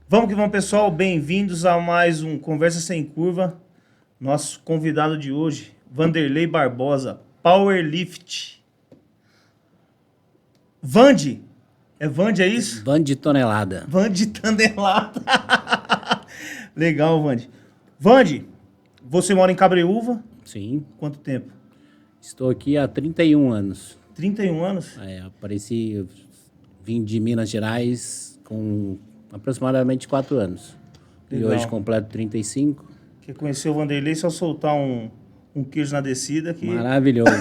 Vamos que vamos, pessoal. Bem-vindos a mais um Conversa Sem Curva. Nosso convidado de hoje, Vanderlei Barbosa, Powerlift. Vande? É Vande, é isso? Bando de tonelada. Vande Tandelata. Legal, Vande. Vande, você mora em Cabreúva? Sim, Quanto tempo? estou aqui há 31 anos. 31 anos? Vim de Minas Gerais com aproximadamente 4 anos. Legal. E hoje completo 35. Quer conhecer o Vanderlei, só soltar um queijo na descida que... Maravilhoso.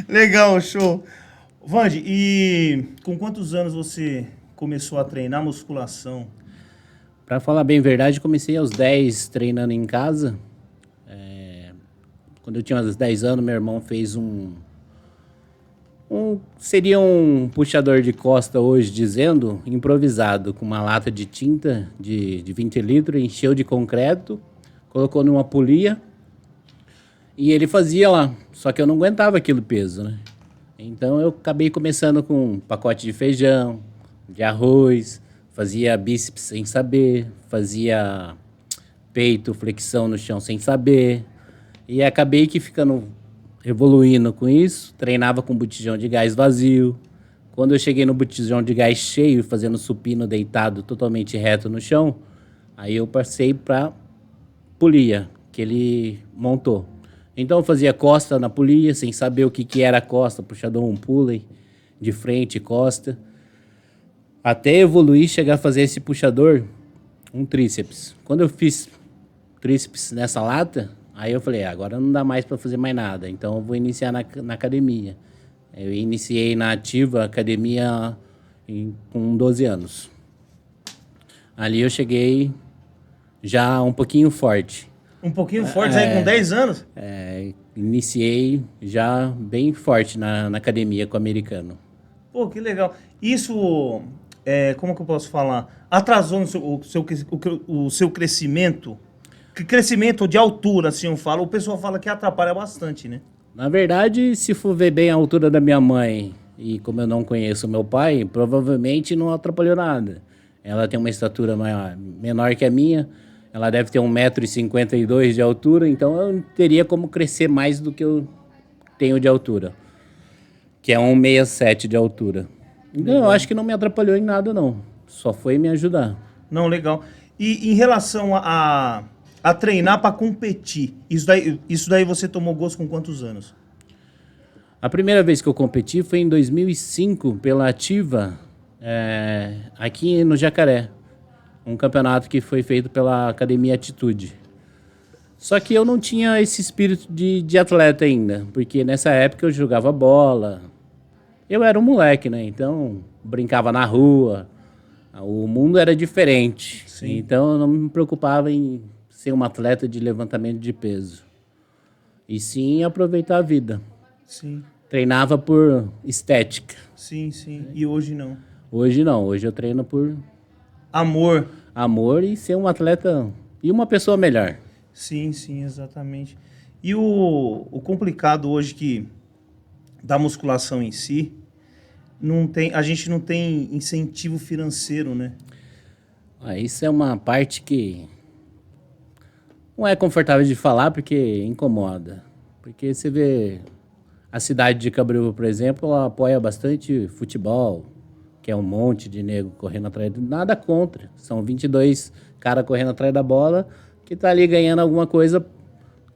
Legal, show. Vande, e com quantos anos você começou a treinar musculação? Para falar bem a verdade, comecei aos 10 treinando em casa. Quando eu tinha uns 10 anos, meu irmão fez seria um puxador de costa hoje, dizendo, improvisado, com uma lata de tinta de 20 litros, encheu de concreto, colocou numa polia e ele fazia lá. Só que eu não aguentava aquele peso, né? Então eu acabei começando com um pacote de feijão, de arroz, fazia bíceps sem saber, fazia peito, flexão no chão sem saber. E acabei que ficando evoluindo com isso, treinava com botijão de gás vazio. Quando eu cheguei no botijão de gás cheio, fazendo supino deitado totalmente reto no chão, aí eu passei para polia, que ele montou. Então eu fazia costa na polia, sem saber o que era costa, puxador um pulley, de frente, costa. Até evoluir, chegar a fazer esse puxador, um tríceps. Quando eu fiz tríceps nessa lata, aí eu falei, agora não dá mais para fazer mais nada, então eu vou iniciar na academia. Eu iniciei na Ativa Academia com 12 anos. Ali eu cheguei já um pouquinho forte. Um pouquinho forte, aí com 10 anos? Iniciei já bem forte na academia com o americano. Pô, que legal. Isso, como que eu posso falar? Atrasou o seu crescimento? Que crescimento de altura, assim eu falo. O pessoal fala que atrapalha bastante, né? Na verdade, se for ver bem a altura da minha mãe, e como eu não conheço meu pai, provavelmente não atrapalhou nada. Ela tem uma estatura menor que a minha, ela deve ter 1,52 m de altura, então eu teria como crescer mais do que eu tenho de altura, que é 1,67 m de altura. Então eu acho que não me atrapalhou em nada, não. Só foi me ajudar. Não, legal. E em relação a treinar para competir, isso daí você tomou gosto com quantos anos? A primeira vez que eu competi foi em 2005 pela Ativa, aqui no Jacaré. Um campeonato que foi feito pela Academia Atitude. Só que eu não tinha esse espírito de atleta ainda, porque nessa época eu jogava bola. Eu era um moleque, né? Então brincava na rua. O mundo era diferente. Sim. Então eu não me preocupava em ser um atleta de levantamento de peso. E sim aproveitar a vida. Sim. Treinava por estética. Sim, sim. E hoje não? Hoje não. Hoje eu treino por amor. Amor e ser um atleta e uma pessoa melhor. Sim, sim, exatamente. E o complicado hoje da musculação em si, a gente não tem incentivo financeiro, né? Isso é uma parte que não é confortável de falar porque incomoda. Porque você vê a cidade de Cabreúva, por exemplo, ela apoia bastante futebol, que é um monte de nego correndo atrás. Nada contra. São 22 caras correndo atrás da bola que tá ali ganhando alguma coisa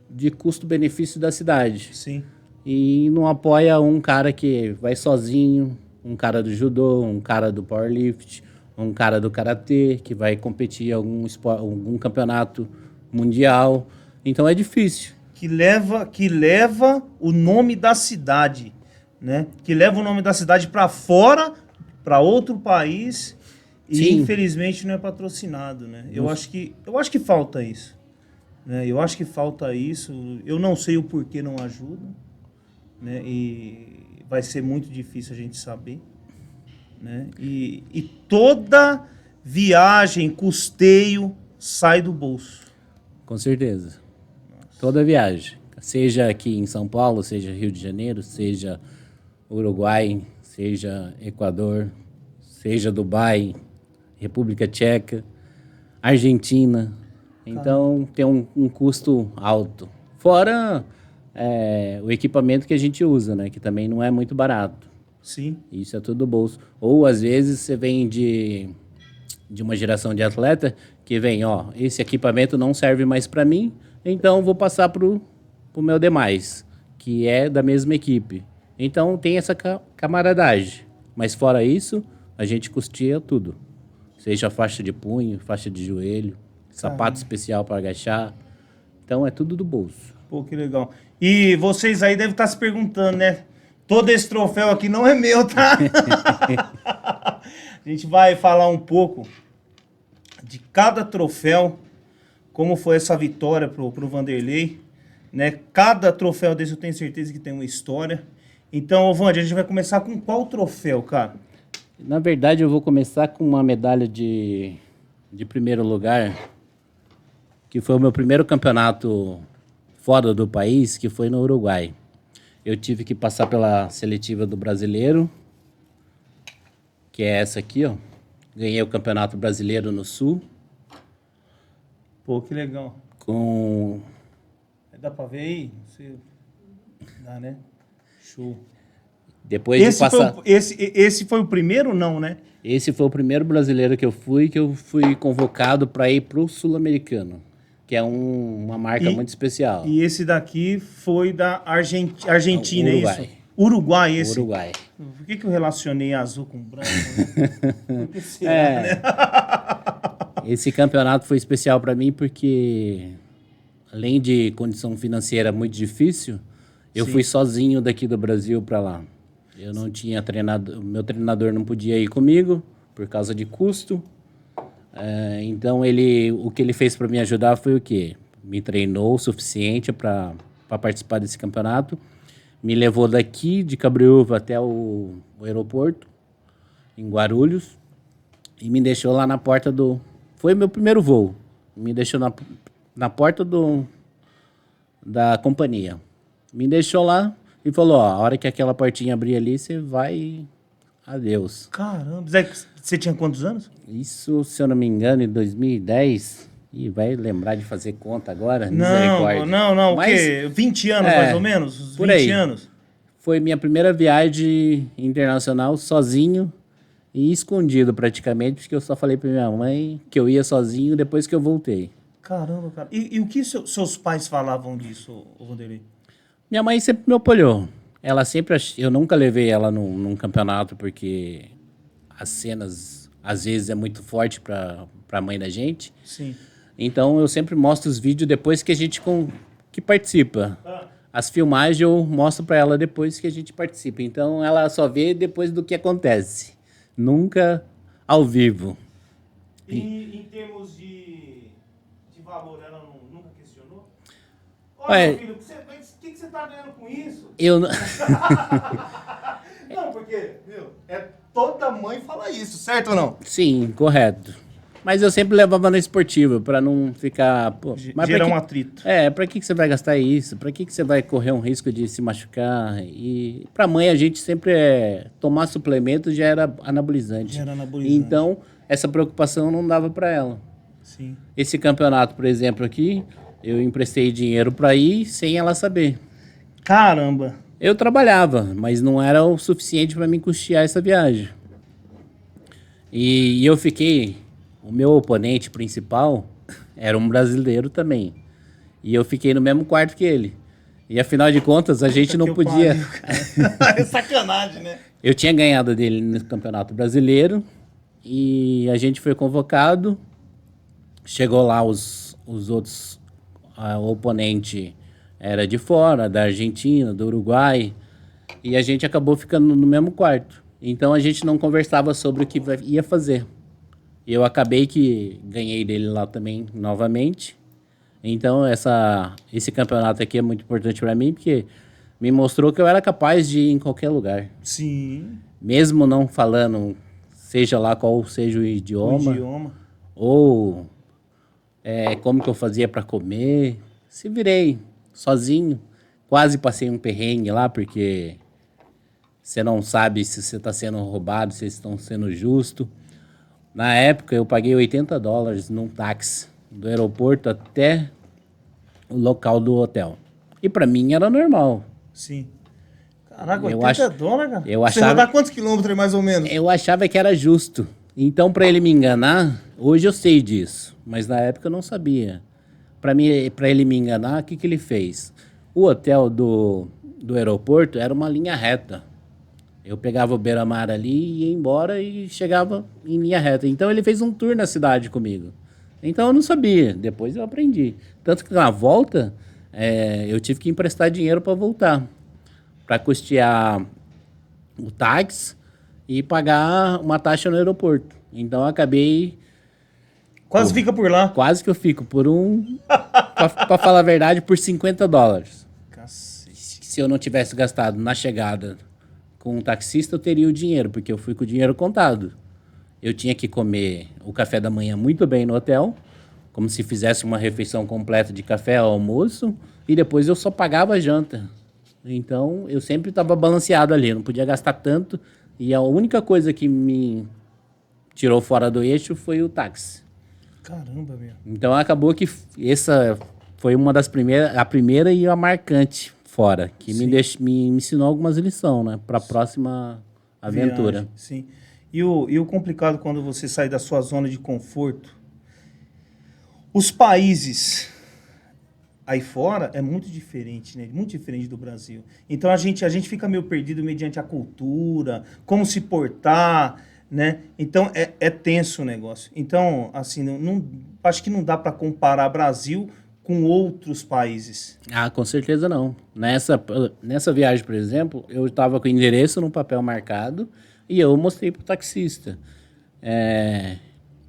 de custo-benefício da cidade. Sim. E não apoia um cara que vai sozinho, um cara do judô, um cara do powerlift, um cara do karatê, que vai competir em algum campeonato mundial. Então é difícil. Que leva o nome da cidade, né? Que leva o nome da cidade para fora, para outro país, Sim. E infelizmente não é patrocinado, né? Eu acho que falta isso, né? Eu acho que falta isso. Eu não sei o porquê não ajuda, né? E vai ser muito difícil a gente saber, né? E toda viagem, custeio sai do bolso. Com certeza. Toda viagem. Seja aqui em São Paulo, seja Rio de Janeiro, seja Uruguai, seja Equador, seja Dubai, República Tcheca, Argentina. Então tem um custo alto. Fora o equipamento que a gente usa, né? Que também não é muito barato. Sim. Isso é tudo do bolso. Ou às vezes você vem de uma geração de atleta que vem, ó, esse equipamento não serve mais para mim, então vou passar pro meu demais, que é da mesma equipe. Então tem essa camaradagem. Mas fora isso, a gente custeia tudo. Seja faixa de punho, faixa de joelho, sapato especial para agachar. Então é tudo do bolso. Pô, que legal. E vocês aí devem estar se perguntando, né? Todo esse troféu aqui não é meu, tá? A gente vai falar um pouco de cada troféu, como foi essa vitória pro Vanderlei, né? Cada troféu desse eu tenho certeza que tem uma história. Então, Vandy, a gente vai começar com qual troféu, cara? Na verdade, eu vou começar com uma medalha de primeiro lugar, que foi o meu primeiro campeonato fora do país, que foi no Uruguai. Eu tive que passar pela seletiva do brasileiro, que é essa aqui, ó. Ganhei o Campeonato Brasileiro no Sul. Pô, que legal. Com... Dá pra ver aí? Dá, né? Show. Depois de passar... Esse foi o primeiro, não, né? Esse foi o primeiro brasileiro que eu fui convocado para ir pro Sul-Americano, que é uma marca muito especial. E esse daqui foi da Argentina, Uruguai. É isso? Uruguai, esse? Uruguai. Por que eu relacionei azul com branco? Né? Por que será, né? Esse campeonato foi especial para mim porque, além de condição financeira muito difícil, eu fui sozinho daqui do Brasil para lá. Eu não tinha treinador, meu treinador não podia ir comigo por causa de custo. Então o que ele fez para me ajudar foi o quê? Me treinou o suficiente para participar desse campeonato. Me levou daqui de Cabreúva até o aeroporto, em Guarulhos, e me deixou lá na porta do... Foi meu primeiro voo. Me deixou na porta da companhia. Me deixou lá e falou, ó, a hora que aquela portinha abrir ali, você vai... Adeus. Caramba. Você tinha quantos anos? Isso, se eu não me engano, em 2010... E vai lembrar de fazer conta agora? Não. Mas, o quê? 20 anos, mais ou menos? Por 20 aí. anos? Foi minha primeira viagem internacional sozinho e escondido praticamente, porque eu só falei pra minha mãe que eu ia sozinho depois que eu voltei. Caramba, cara. E o que seus pais falavam disso, Vanderlei? Minha mãe sempre me apoiou. Ela sempre... Eu nunca levei ela num campeonato porque as cenas, às vezes, é muito forte pra mãe da gente. Sim. Então, eu sempre mostro os vídeos depois que a gente que participa. As filmagens eu mostro para ela depois que a gente participa. Então, ela só vê depois do que acontece. Nunca ao vivo. E em termos de valor, ela nunca questionou? Olha, meu filho, o que você tá ganhando com isso? Eu não... Não, porque, toda mãe fala isso, certo ou não? Sim, correto. Mas eu sempre levava na esportiva, para não ficar... Pô, gerar um atrito. Pra que você vai gastar isso? Pra que você vai correr um risco de se machucar? E pra mãe, a gente sempre tomar suplemento já era anabolizante. Então, essa preocupação não dava para ela. Sim. Esse campeonato, por exemplo, aqui, eu emprestei dinheiro para ir sem ela saber. Caramba! Eu trabalhava, mas não era o suficiente para me custear essa viagem. E eu fiquei... O meu oponente principal era um brasileiro também. E eu fiquei no mesmo quarto que ele. E afinal de contas, a gente não podia... É sacanagem, né? Eu tinha ganhado dele no Campeonato Brasileiro e a gente foi convocado. Chegou lá os outros... O oponente era de fora, da Argentina, do Uruguai. E a gente acabou ficando no mesmo quarto. Então a gente não conversava sobre o que ia fazer. Eu acabei que ganhei dele lá também, novamente. Então, esse campeonato aqui é muito importante para mim, porque me mostrou que eu era capaz de ir em qualquer lugar. Sim. Mesmo não falando, seja lá qual seja o idioma. Ou como que eu fazia para comer. Se virei sozinho. Quase passei um perrengue lá, porque você não sabe se você está sendo roubado, se eles estão sendo justo. Na época, eu paguei $80 num táxi do aeroporto até o local do hotel. E para mim era normal. Sim. Caraca, Eu $80, cara? eu Você achava- rodar quantos quilômetros aí, mais ou menos? Eu achava que era justo. Então, para ele me enganar, hoje eu sei disso, mas na época eu não sabia. Para ele me enganar, o que ele fez? O hotel do aeroporto era uma linha reta. Eu pegava o beira-mar ali, ia embora e chegava em linha reta. Então ele fez um tour na cidade comigo. Então eu não sabia. Depois eu aprendi. Tanto que na volta eu tive que emprestar dinheiro para voltar, para custear o táxi e pagar uma taxa no aeroporto. Então eu acabei Quase fica por lá. quase que eu fico por para falar a verdade, por $50. Cacete. Se eu não tivesse gastado na chegada com um taxista, eu teria o dinheiro, porque eu fui com o dinheiro contado. Eu tinha que comer o café da manhã muito bem no hotel, como se fizesse uma refeição completa de café ao almoço, e depois eu só pagava a janta. Então, eu sempre estava balanceado ali, não podia gastar tanto, e a única coisa que me tirou fora do eixo foi o táxi. Caramba, meu. Então, acabou que essa foi uma das primeiras, a primeira e a marcante fora, que me ensinou algumas lições, né, para a próxima aventura. Viagem, sim. E o complicado quando você sai da sua zona de conforto, os países aí fora é muito diferente, né? Muito diferente do Brasil. Então a gente fica meio perdido mediante a cultura, como se portar, né? Então é tenso o negócio. Então, assim, acho que não dá para comparar Brasil com outros países. Ah, com certeza não. Nessa viagem, por exemplo, eu estava com o endereço no papel marcado e eu mostrei para o taxista.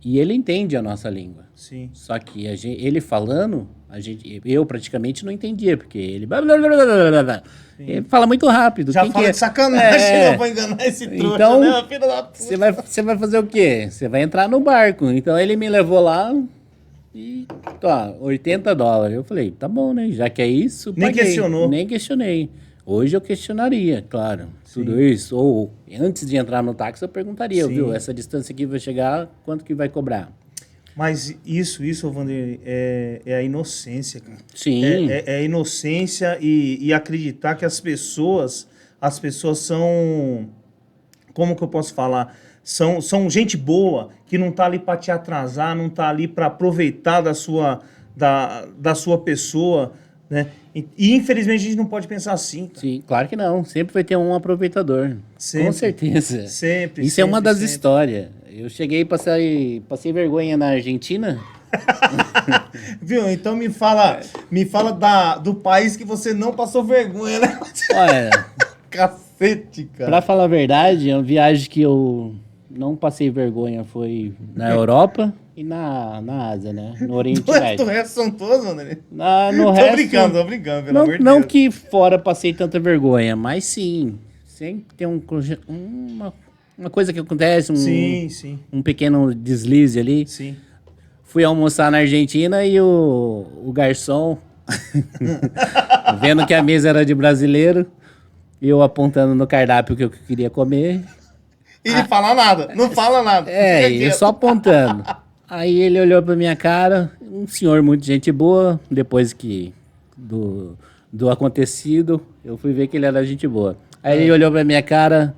E ele entende a nossa língua. Sim. Só que ele falando, eu praticamente não entendia, porque ele... Ele fala muito rápido. Já Quem fala que é? de sacanagem, não vai enganar esse trouxa, Então, né? Filha da puta. Você vai fazer o quê? Você vai entrar no barco. Então ele me levou lá e tá, $80. Eu falei, tá bom, né? Já que é isso, Nem paguei. questionou. Nem questionei. Hoje eu questionaria, claro, tudo isso. Ou antes de entrar no táxi eu perguntaria, Sim. viu? Essa distância aqui vai chegar, quanto que vai cobrar? Mas isso, Wander, é a inocência, cara. Sim. É a inocência e acreditar que as pessoas são, como que eu posso falar? São gente boa, que não tá ali para te atrasar, não tá ali para aproveitar da sua pessoa, né? E infelizmente a gente não pode pensar assim, cara. Sim, claro que não. Sempre vai ter um aproveitador. Sempre. Com certeza. Sempre, Isso é uma sempre, das sempre. histórias. Eu cheguei e passei vergonha na Argentina. Viu? Então me fala do país que você não passou vergonha, né? Olha, Cacete, cara. pra falar a verdade, a viagem que eu não passei vergonha foi na Europa e na Ásia, né? No Oriente Do Médio. resto são todos, mano. No Tô resto, brincando, pelo não, amor de não Deus. que fora passei tanta vergonha, mas sim, sempre tem uma coisa que acontece, Sim. um pequeno deslize ali. Sim. Fui almoçar na Argentina e o garçom, vendo que a mesa era de brasileiro, e eu apontando no cardápio que eu queria comer. E ele fala nada, não fala nada. Fica E eu quieto. só apontando. Aí ele olhou pra minha cara, um senhor muito gente boa, depois do acontecido, eu fui ver que ele era gente boa. Aí ele olhou pra minha cara,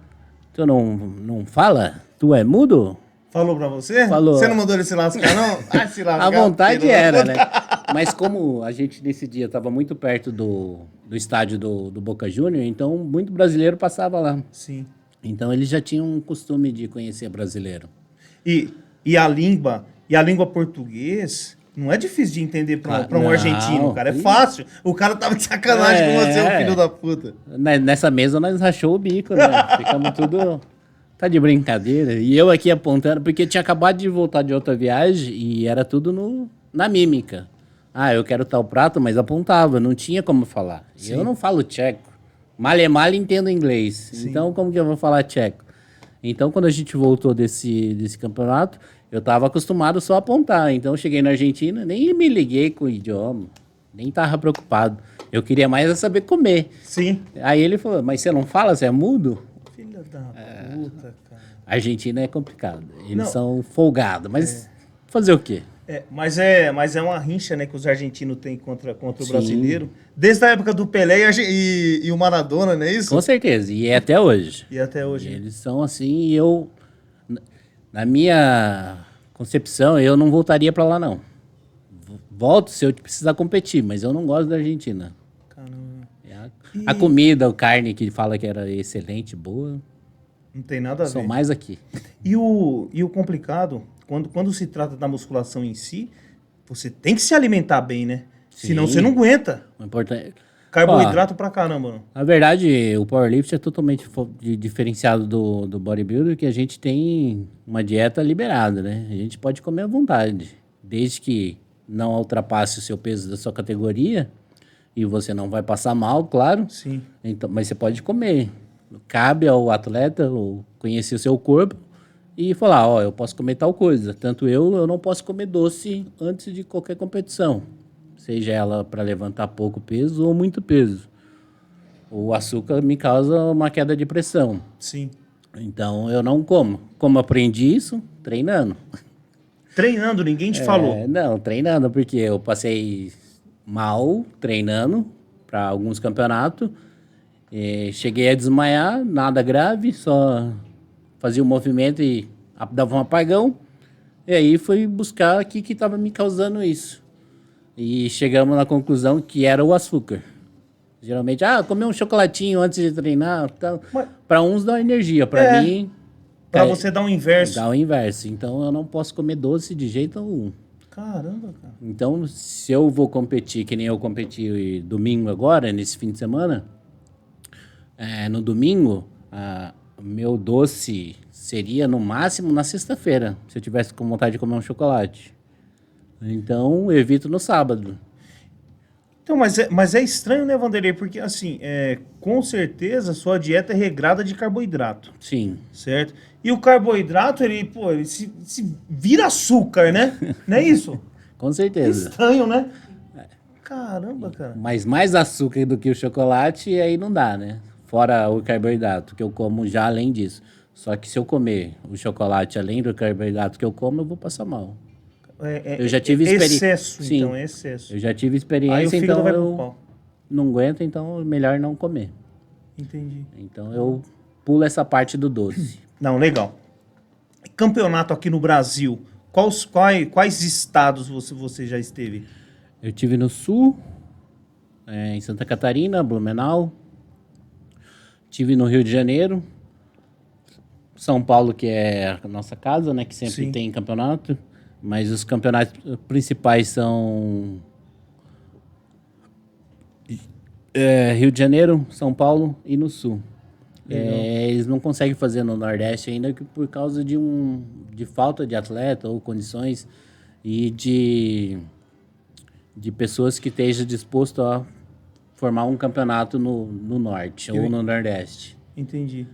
tu não fala? Tu é mudo? Falou pra você? Falou. Você não mandou ele se lascar, não? Ah, se lascar. A vontade filho da era, puta. né? Mas como a gente nesse dia estava muito perto do estádio do Boca Júnior, então muito brasileiro passava lá. Sim. Então eles já tinham um costume de conhecer brasileiro. E a língua português não é difícil de entender pra um Não. argentino, cara. É fácil. O cara tava de sacanagem com você, o filho da puta. Nessa mesa nós rachou o bico, né? Ficamos tudo... Tá de brincadeira. E eu aqui apontando, porque tinha acabado de voltar de outra viagem e era tudo na mímica. Ah, eu quero tal prato, mas apontava, não tinha como falar. Sim. Eu não falo tcheco. Male entendo inglês. Sim. Então, como que eu vou falar tcheco? Então, quando a gente voltou desse campeonato, eu estava acostumado só a apontar. Então, eu cheguei na Argentina, nem me liguei com o idioma, nem estava preocupado. Eu queria mais saber comer. Sim. Aí ele falou, mas você não fala, você é mudo? Eu Filha da puta, cara. A Argentina é complicado. Eles Não. são folgados, mas fazer o quê? Mas é uma rincha, né, que os argentinos têm contra o Sim. brasileiro. Desde a época do Pelé e o Maradona, não é isso? Com certeza, e é até hoje. E até hoje. E eles são assim, e eu, na minha concepção, eu não voltaria pra lá, não. Volto se eu precisar competir, mas eu não gosto da Argentina. Caramba. A comida, a carne que fala que era excelente, boa, Não tem nada a são ver. mais aqui. E o complicado, quando se trata da musculação em si, você tem que se alimentar bem, né? Sim. Senão você não aguenta. O importante... Carboidrato pra caramba, não. Na verdade, o powerlift é totalmente diferenciado do bodybuilder, que a gente tem uma dieta liberada, né? A gente pode comer à vontade, desde que não ultrapasse o seu peso da sua categoria, e você não vai passar mal, claro. Sim. Então, mas você pode comer. Cabe ao atleta ou conhecer o seu corpo e falar, ó, eu posso comer tal coisa. Tanto eu não posso comer doce antes de qualquer competição. Seja ela para levantar pouco peso ou muito peso. O açúcar me causa uma queda de pressão. Sim. Então eu não como. Como aprendi isso? Treinando. Treinando, ninguém te falou. Não, treinando, porque eu passei mal treinando para alguns campeonatos. Cheguei a desmaiar, nada grave, só fazia um movimento e dava um apagão. E aí fui buscar o que estava me causando isso. E chegamos na conclusão que era o açúcar. Geralmente, comer um chocolatinho antes de treinar, tá. Para uns dá energia, para mim... Pra você dar o inverso. Dá o inverso. Então eu não posso comer doce de jeito algum. Caramba, cara. Então, se eu vou competir, que nem eu competi domingo agora, nesse fim de semana, no domingo, meu doce seria no máximo na sexta-feira, se eu tivesse com vontade de comer um chocolate. Então, eu evito no sábado. Então, mas é estranho, né, Vanderlei? Porque, assim, com certeza, sua dieta é regrada de carboidrato. Sim. Certo? E o carboidrato, ele se vira açúcar, né? Não é isso? Com certeza. Estranho, né? Caramba, cara. Mas mais açúcar do que o chocolate, aí não dá, né? Fora o carboidrato, que eu como já além disso. Só que se eu comer o chocolate além do carboidrato que eu como, eu vou passar mal. Eu já tive experiência. Excesso, Sim, então, é excesso. eu já tive Aí o experiência, fígado então vai pro eu pau. não aguento, então é melhor não comer. Entendi. Então eu pulo essa parte do doce. Não, legal. Campeonato aqui no Brasil, quais estados você já esteve? Eu tive no Sul, em Santa Catarina, Blumenau. Tive no Rio de Janeiro. São Paulo, que é a nossa casa, né? Que sempre Sim. tem campeonato. Mas os campeonatos principais são Rio de Janeiro, São Paulo e no Sul. Eles não conseguem fazer no Nordeste ainda por causa de falta de atleta ou condições e de pessoas que estejam dispostas a formar um campeonato no Norte ou no Nordeste. Entendi.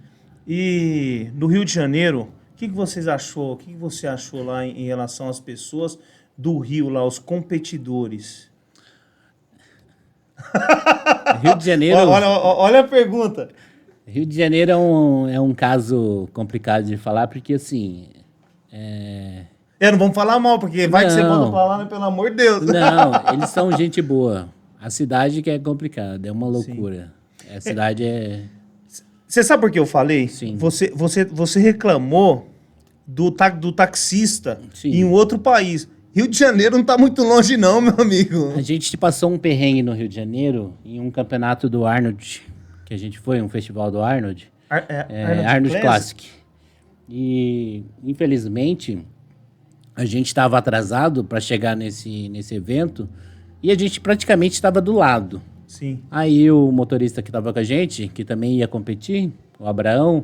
E no Rio de Janeiro, o que vocês achou? O que você achou lá em relação às pessoas do Rio, lá, os competidores? Rio de Janeiro... olha a pergunta. Rio de Janeiro é um caso complicado de falar, porque assim... Não vamos falar mal, porque vai que você manda pra lá, né? Pelo amor de Deus. Não, eles são gente boa. A cidade que é complicada, é uma loucura. Sim. A cidade é... Você sabe por que eu falei? Sim. Você reclamou do taxista Sim. em outro país. Rio de Janeiro não tá muito longe não, meu amigo. A gente passou um perrengue no Rio de Janeiro em um campeonato do Arnold, que a gente foi, um festival do Arnold. Arnold Classic. E, infelizmente, a gente estava atrasado para chegar nesse evento e a gente praticamente estava do lado. Sim. Aí o motorista que estava com a gente, que também ia competir, o Abraão,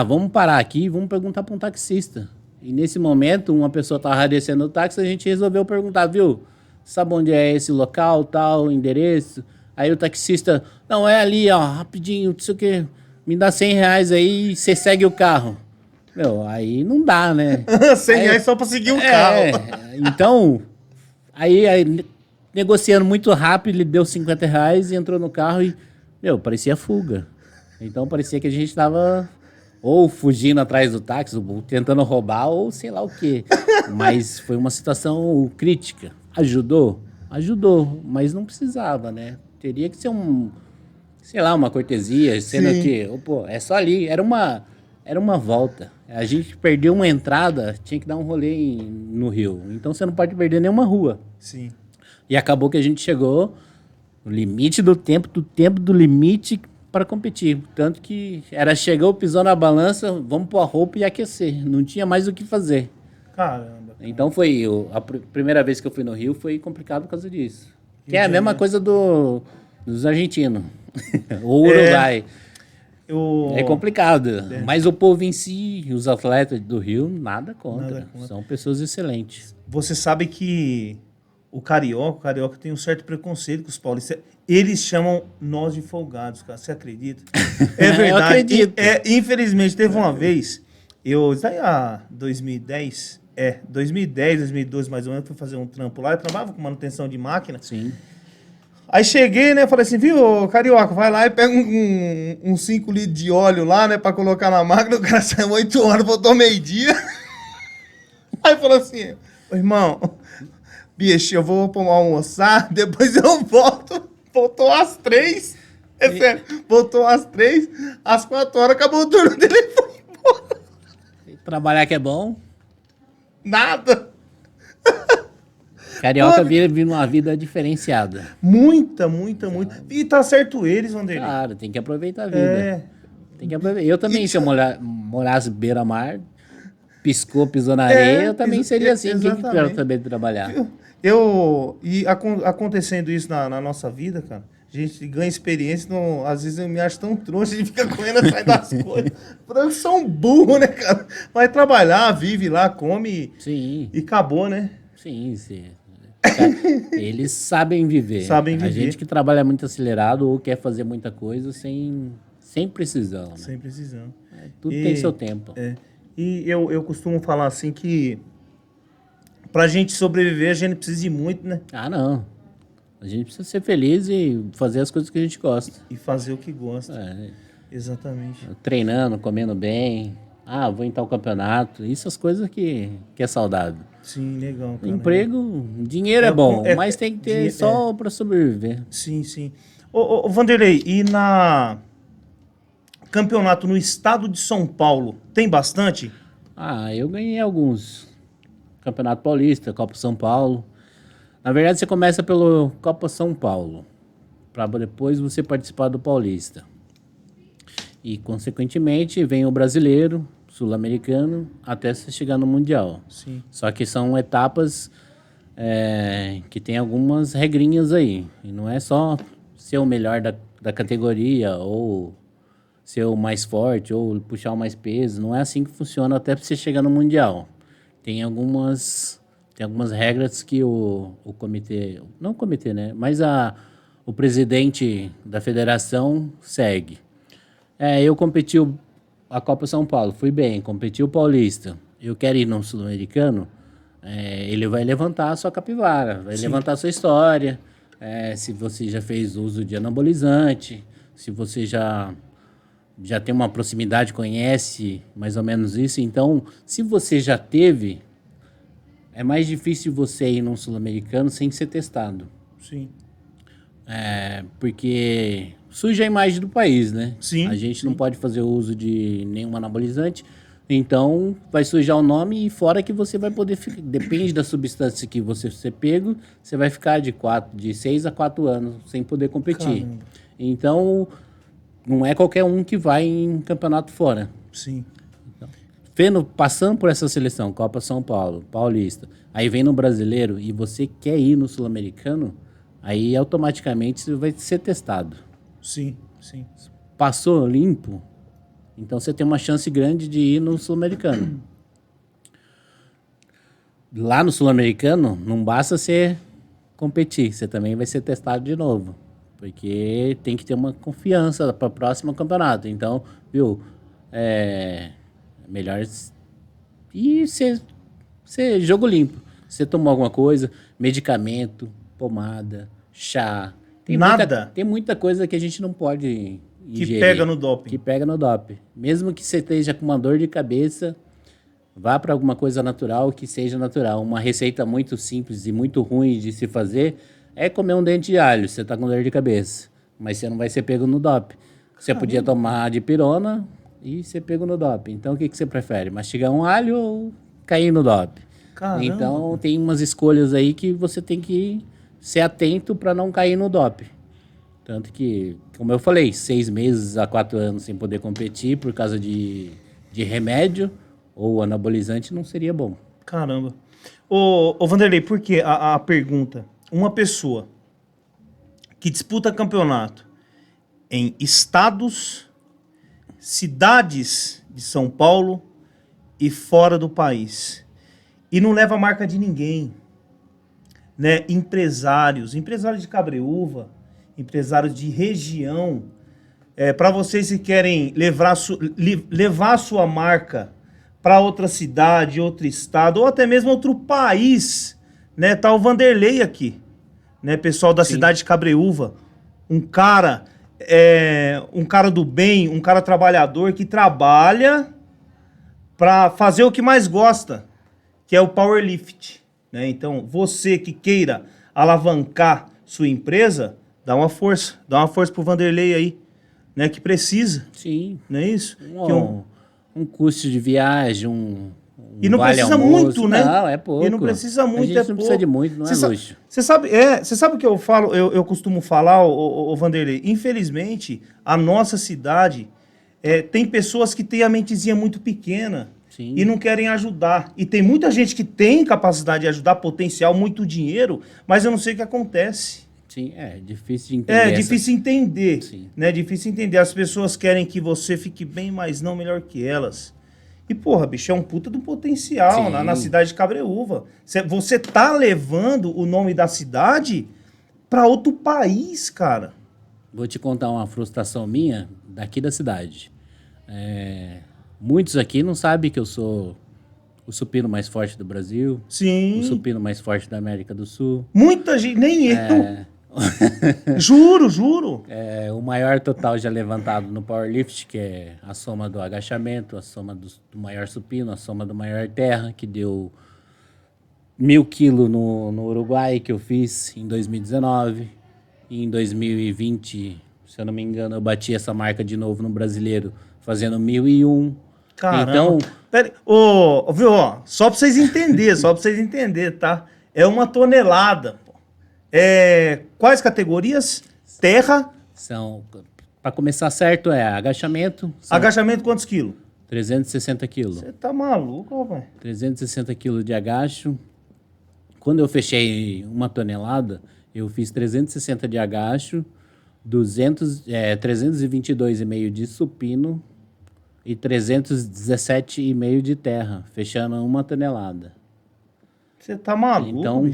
vamos parar aqui e vamos perguntar para um taxista. E nesse momento, uma pessoa estava descendo o táxi, a gente resolveu perguntar, viu? Sabe onde é esse local, tal, endereço? Aí o taxista, não, é ali, ó, rapidinho, não sei o quê, me dá R$100 aí e você segue o carro. Meu, aí não dá, né? R$100 só para seguir o carro. Então, aí negociando muito rápido, ele deu R$50 e entrou no carro e, parecia fuga. Então parecia que a gente estava ou fugindo atrás do táxi, ou tentando roubar, ou sei lá o quê. Mas foi uma situação crítica. Ajudou? Ajudou, mas não precisava, né? Teria que ser sei lá, uma cortesia, sendo Sim. que, pô, é só ali. Era uma volta. A gente perdeu uma entrada, tinha que dar um rolê no Rio. Então você não pode perder nenhuma rua. Sim. E acabou que a gente chegou no limite do tempo do limite para competir. Tanto que chegou, pisou na balança, vamos pôr a roupa e aquecer. Não tinha mais o que fazer. Caramba. Então a primeira vez que eu fui no Rio foi complicado por causa disso. Que é a Entendi. mesma coisa dos argentinos. O Uruguai. É complicado. Mas o povo em si, os atletas do Rio, nada contra. São pessoas excelentes. Você sabe que o carioca tem um certo preconceito com os paulistas. Eles chamam nós de folgados, cara. Você acredita? É verdade. Eu acredito. Infelizmente, teve uma vez, isso aí 2010, 2012 mais ou menos, fui fazer um trampo lá. Eu trabalhava com manutenção de máquina. Sim. Aí cheguei, né? Falei assim, viu, carioca, vai lá e pega uns 5 litros de óleo lá, né? Pra colocar na máquina. O cara saiu 8 horas, voltou meio-dia. Aí falou assim, irmão, bicho, eu vou almoçar, depois eu volto. Voltou às 3. É sério, voltou às 3, às 4 horas, acabou o turno dele e foi embora. Trabalhar que é bom. Nada. Carioca vive uma vida diferenciada. Muita. E tá certo eles, Vanderlei. Claro, tem que aproveitar a vida. Tem que aproveitar. Eu também, se eu morasse beira-mar, pisou na areia, eu também seria assim. Quem que quer saber trabalhar? Acontecendo isso na nossa vida, cara, a gente ganha experiência, às vezes eu me acho tão trouxa, a gente fica correndo atrás das coisas. Eu sou um burro, né, cara? Vai trabalhar, vive lá, come e acabou, né? Sim. Eles sabem viver. A gente que trabalha muito acelerado ou quer fazer muita coisa sem precisão. Né? Sem precisão. Tudo tem seu tempo. E eu costumo falar assim que pra gente sobreviver, a gente precisa de muito, né? Ah, não. A gente precisa ser feliz e fazer as coisas que a gente gosta. E fazer o que gosta. Exatamente. Treinando, comendo bem. Vou em tal campeonato. Isso as coisas que é saudável. Sim, legal. Cara. Emprego, dinheiro é bom, mas tem que ter só para sobreviver. Sim. Ô, Vanderlei, e na campeonato no estado de São Paulo, tem bastante? Eu ganhei alguns. Campeonato Paulista, Copa São Paulo. Na verdade, você começa pelo Copa São Paulo, para depois você participar do Paulista. E, consequentemente, vem o Brasileiro, Sul-Americano, até você chegar no Mundial. Sim. Só que são etapas que tem algumas regrinhas aí. E não é só ser o melhor da categoria, ou ser o mais forte, ou puxar o mais peso. Não é assim que funciona até você chegar no Mundial. Tem algumas regras que o comitê... Não o comitê, né? Mas o presidente da federação segue. Eu competi a Copa São Paulo, fui bem, competi o Paulista. Eu quero ir no Sul-Americano, ele vai levantar a sua capivara, vai levantar a sua história, se você já fez uso de anabolizante, se você já tem uma proximidade, conhece mais ou menos isso. Então, se você já teve, é mais difícil você ir num Sul-Americano sem ser testado. Sim. Porque suja a imagem do país, né? Sim. A gente não pode fazer uso de nenhum anabolizante, então vai sujar o nome, e fora que você vai poder ficar, depende da substância que você ser pego, você vai ficar de 6 a 4 anos sem poder competir. Caramba. Então, não é qualquer um que vai em campeonato fora. Sim. Passando por essa seleção, Copa São Paulo, Paulista, aí vem no Brasileiro e você quer ir no Sul-Americano, aí automaticamente você vai ser testado. Sim. Passou limpo, então você tem uma chance grande de ir no Sul-Americano. Lá no Sul-Americano, não basta você competir, você também vai ser testado de novo. Porque tem que ter uma confiança para o próximo campeonato. Então, viu, melhor ir ser jogo limpo. Você tomou alguma coisa, medicamento, pomada, chá. Tem muita coisa que a gente não pode ingerir. pega no doping. Que pega no doping. Mesmo que você esteja com uma dor de cabeça, vá para alguma coisa natural que seja natural. Uma receita muito simples e muito ruim de se fazer é comer um dente de alho. Você está com dor de cabeça, mas você não vai ser pego no doping. Você podia tomar dipirona e ser pego no doping. Então, o que você prefere? Mastigar um alho ou cair no doping? Caramba. Então, tem umas escolhas aí que você tem que ser atento para não cair no doping. Tanto que, como eu falei, 6 meses a 4 anos sem poder competir por causa de remédio ou anabolizante não seria bom. Caramba. Ô Vanderlei, por que a pergunta? Uma pessoa que disputa campeonato em estados, cidades de São Paulo e fora do país e não leva a marca de ninguém, né? Empresários de Cabreúva, empresários de região, para vocês que querem levar a sua marca para outra cidade, outro estado, ou até mesmo outro país, né? Tá o Vanderlei aqui, né? Pessoal da cidade de Cabreúva, um cara do bem, um cara trabalhador que trabalha para fazer o que mais gosta, que é o powerlift, né? Então, você que queira alavancar sua empresa, dá uma força pro Vanderlei aí, né? Que precisa. Sim. Não é isso? Um custo de viagem, e não vale precisa almoço. muito, né? Não, é pouco. E não precisa muito, a gente não precisa de muito, não é luxo. Você sabe o que eu falo, eu costumo falar, o Vanderlei? Infelizmente, a nossa cidade tem pessoas que têm a mentezinha muito pequena. Sim. E não querem ajudar. E tem muita gente que tem capacidade de ajudar, potencial, muito dinheiro, mas eu não sei o que acontece. Sim, é difícil de entender. É difícil entender, Sim. né? Difícil entender. As pessoas querem que você fique bem, mas não melhor que elas. E, porra, bicho, é um puta do potencial na cidade de Cabreúva. Você tá levando o nome da cidade pra outro país, cara. Vou te contar uma frustração minha daqui da cidade. Muitos aqui não sabem que eu sou o supino mais forte do Brasil. Sim. O supino mais forte da América do Sul. Muita gente, nem eu. Juro. O maior total já levantado no powerlift, que é a soma do agachamento, a soma do maior supino, a soma do maior terra, que deu 1.000 quilos no Uruguai, que eu fiz em 2019. E em 2020, se eu não me engano, eu bati essa marca de novo no Brasileiro, fazendo 1.001. Caramba. Então, pera, viu, só pra vocês entenderem, tá? É 1 tonelada. Quais categorias? Terra. Para começar certo, agachamento. Agachamento, quantos quilos? 360 quilos. Você tá maluco, rapaz? 360 quilos de agacho. Quando eu fechei 1 tonelada, eu fiz 360 de agacho, 322,5 de supino e 317,5 de terra, fechando 1 tonelada. Você tá maluco? Então,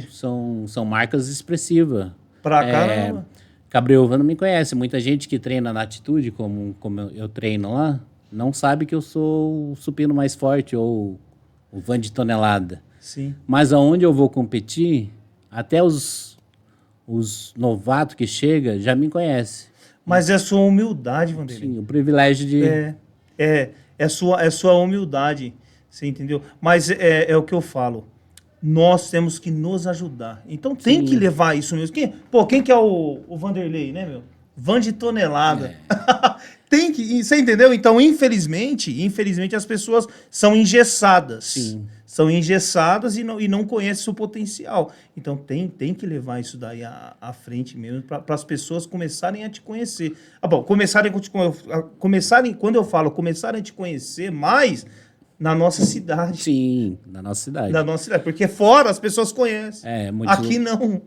são marcas expressivas. Pra caramba. Cabreúva não me conhece. Muita gente que treina na Atitude, como eu treino lá, não sabe que eu sou o supino mais forte ou o van de tonelada. Sim. Mas aonde eu vou competir, até os novatos que chegam já me conhecem. Mas é sua humildade, Vanderlei. Sim, o privilégio de... É sua humildade, você entendeu? Mas é o que eu falo. Nós temos que nos ajudar. Então tem que levar isso mesmo. Quem que é o Vanderlei, né, meu? Van de tonelada. Tem que... Você entendeu? Então, infelizmente as pessoas são engessadas. Sim. São engessadas e não conhecem o potencial. Então, tem que levar isso daí à frente mesmo, para as pessoas começarem a te conhecer. Quando eu falo começarem a te conhecer mais, na nossa cidade. Sim, na nossa cidade. Na nossa cidade, porque fora as pessoas conhecem. Aqui não.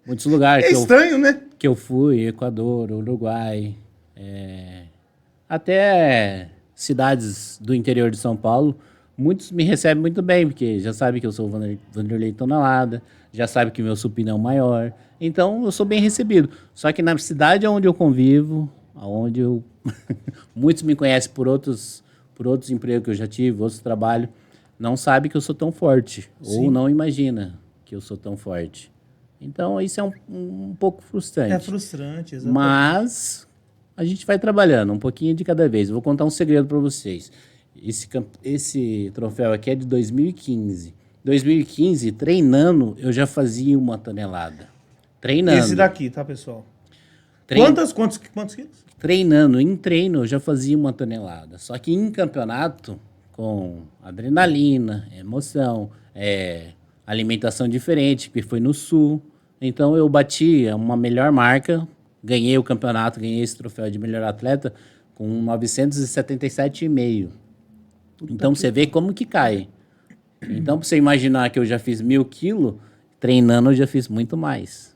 Muitos lugares. É estranho, né? Que eu fui, Equador, Uruguai, até cidades do interior de São Paulo, muitos me recebem muito bem, porque já sabem que eu sou o Vanderlei Tonelada, já sabem que o meu supino é o maior. Então, eu sou bem recebido. Só que na cidade onde eu convivo, onde eu... muitos me conhecem por outros empregos que eu já tive, outros trabalhos, não sabem que eu sou tão forte. Sim. Ou não imagina que eu sou tão forte. Então, isso é um pouco frustrante. É frustrante, exatamente. Mas, A gente vai trabalhando um pouquinho de cada vez. Eu vou contar um segredo para vocês. Esse troféu aqui é de 2015. 2015, treinando, eu já fazia 1 tonelada. Treinando. Esse daqui, tá, pessoal? Trein- Quantos quilos? Treinando, em treino, eu já fazia 1 tonelada. Só que em campeonato, com adrenalina, emoção, alimentação diferente, que foi no Sul. Então eu bati uma melhor marca, ganhei o campeonato, ganhei esse troféu de melhor atleta com 977,5. Então você vê como que cai. Então, para você imaginar que eu já fiz 1.000 quilos, treinando eu já fiz muito mais.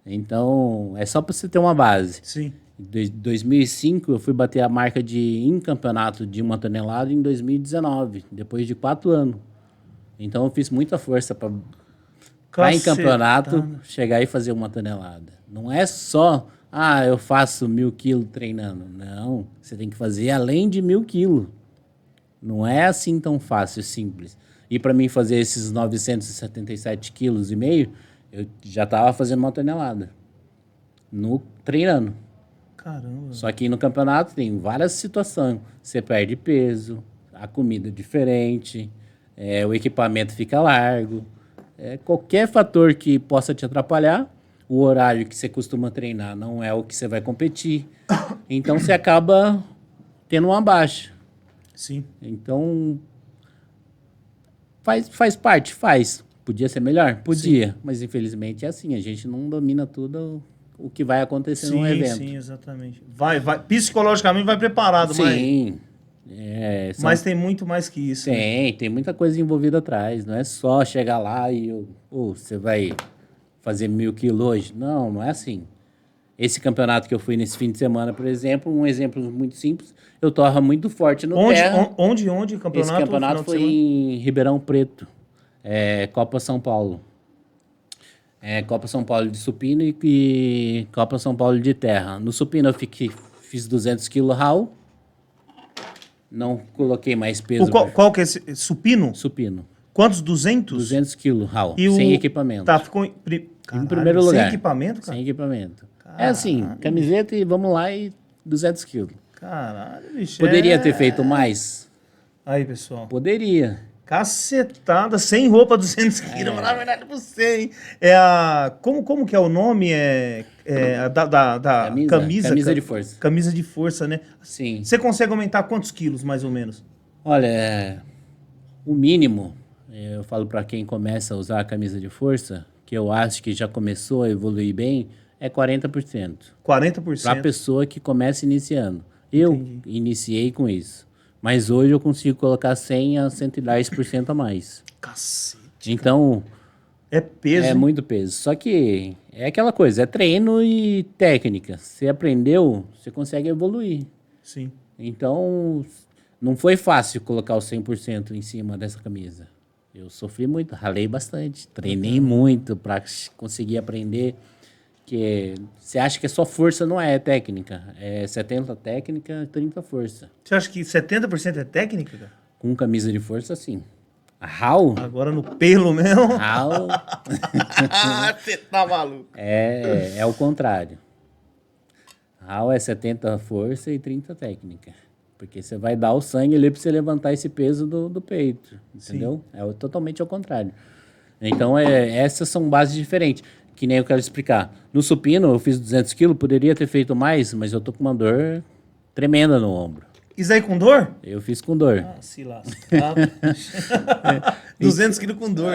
Então, é só para você ter uma base. Sim. Em 2005, eu fui bater a marca em campeonato de 1 tonelada em 2019, depois de 4 anos. Então, eu fiz muita força para em campeonato chegar e fazer 1 tonelada. Não é só, eu faço 1.000 quilos treinando. Não, você tem que fazer além de 1.000 quilos. Não é assim tão fácil, simples. E para mim fazer esses 977,5 quilos, eu já estava fazendo 1 tonelada. Treinando. Caramba. Só que no campeonato tem várias situações. Você perde peso, a comida é diferente, o equipamento fica largo. Qualquer fator que possa te atrapalhar, o horário que você costuma treinar não é o que você vai competir. Então você acaba tendo uma baixa. Sim. Então, faz parte, faz. Podia ser melhor? Podia. Sim. Mas, infelizmente, é assim. A gente não domina tudo o que vai acontecer no evento. Sim, exatamente. Vai. Psicologicamente vai preparado, sim. Mas tem muito mais que isso. Tem muita coisa envolvida atrás. Não é só chegar lá e você vai fazer 1.000 quilos hoje. Não é assim. Esse campeonato que eu fui nesse fim de semana, por exemplo, um exemplo muito simples, eu torro muito forte no terra. Onde o campeonato? Esse campeonato foi em Ribeirão Preto, Copa São Paulo. Copa São Paulo de supino e Copa São Paulo de terra. No supino eu fiz 200 kg raw, não coloquei mais peso. Qual que é esse? Supino? Supino. Quantos? 200? 200 kg raw, sem equipamento. Tá, ficou em primeiro lugar. Sem equipamento, cara? Sem equipamento. Caralho. Assim, camiseta e vamos lá e 200 quilos. Caralho, bicho. Poderia ter feito mais? Aí, pessoal. Poderia. Cacetada, sem roupa, 200 quilos. Na verdade, você, hein? Como que é o nome? Da camisa? Camisa de força. Camisa de força, né? Sim. Você consegue aumentar quantos quilos, mais ou menos? Olha, o mínimo, eu falo para quem começa a usar a camisa de força, que eu acho que já começou a evoluir bem, é 40%. 40%? Para a pessoa que começa iniciando. Eu iniciei com isso. Mas hoje eu consigo colocar 100 a 110% a mais. Cacete. Então, é peso. É muito peso. Só que é aquela coisa, é treino e técnica. Você aprendeu, você consegue evoluir. Sim. Então, não foi fácil colocar o 100% em cima dessa camisa. Eu sofri muito, ralei bastante, treinei muito para conseguir aprender. Que você acha que é só força, não é técnica. É 70% técnica, 30% força. Você acha que 70% é técnica, cara? Com camisa de força, sim. A RAW... Agora no pelo mesmo? RAW... Você tá maluco. É o contrário. RAW é 70% força e 30% técnica. Porque você vai dar o sangue ali para você levantar esse peso do peito. Entendeu? Sim. É totalmente ao contrário. Então, essas são bases diferentes. Que nem eu quero explicar. No supino, eu fiz 200 quilos, poderia ter feito mais, mas eu tô com uma dor tremenda no ombro. Isso aí com dor? Eu fiz com dor. Se lasca. 200 quilos com dor.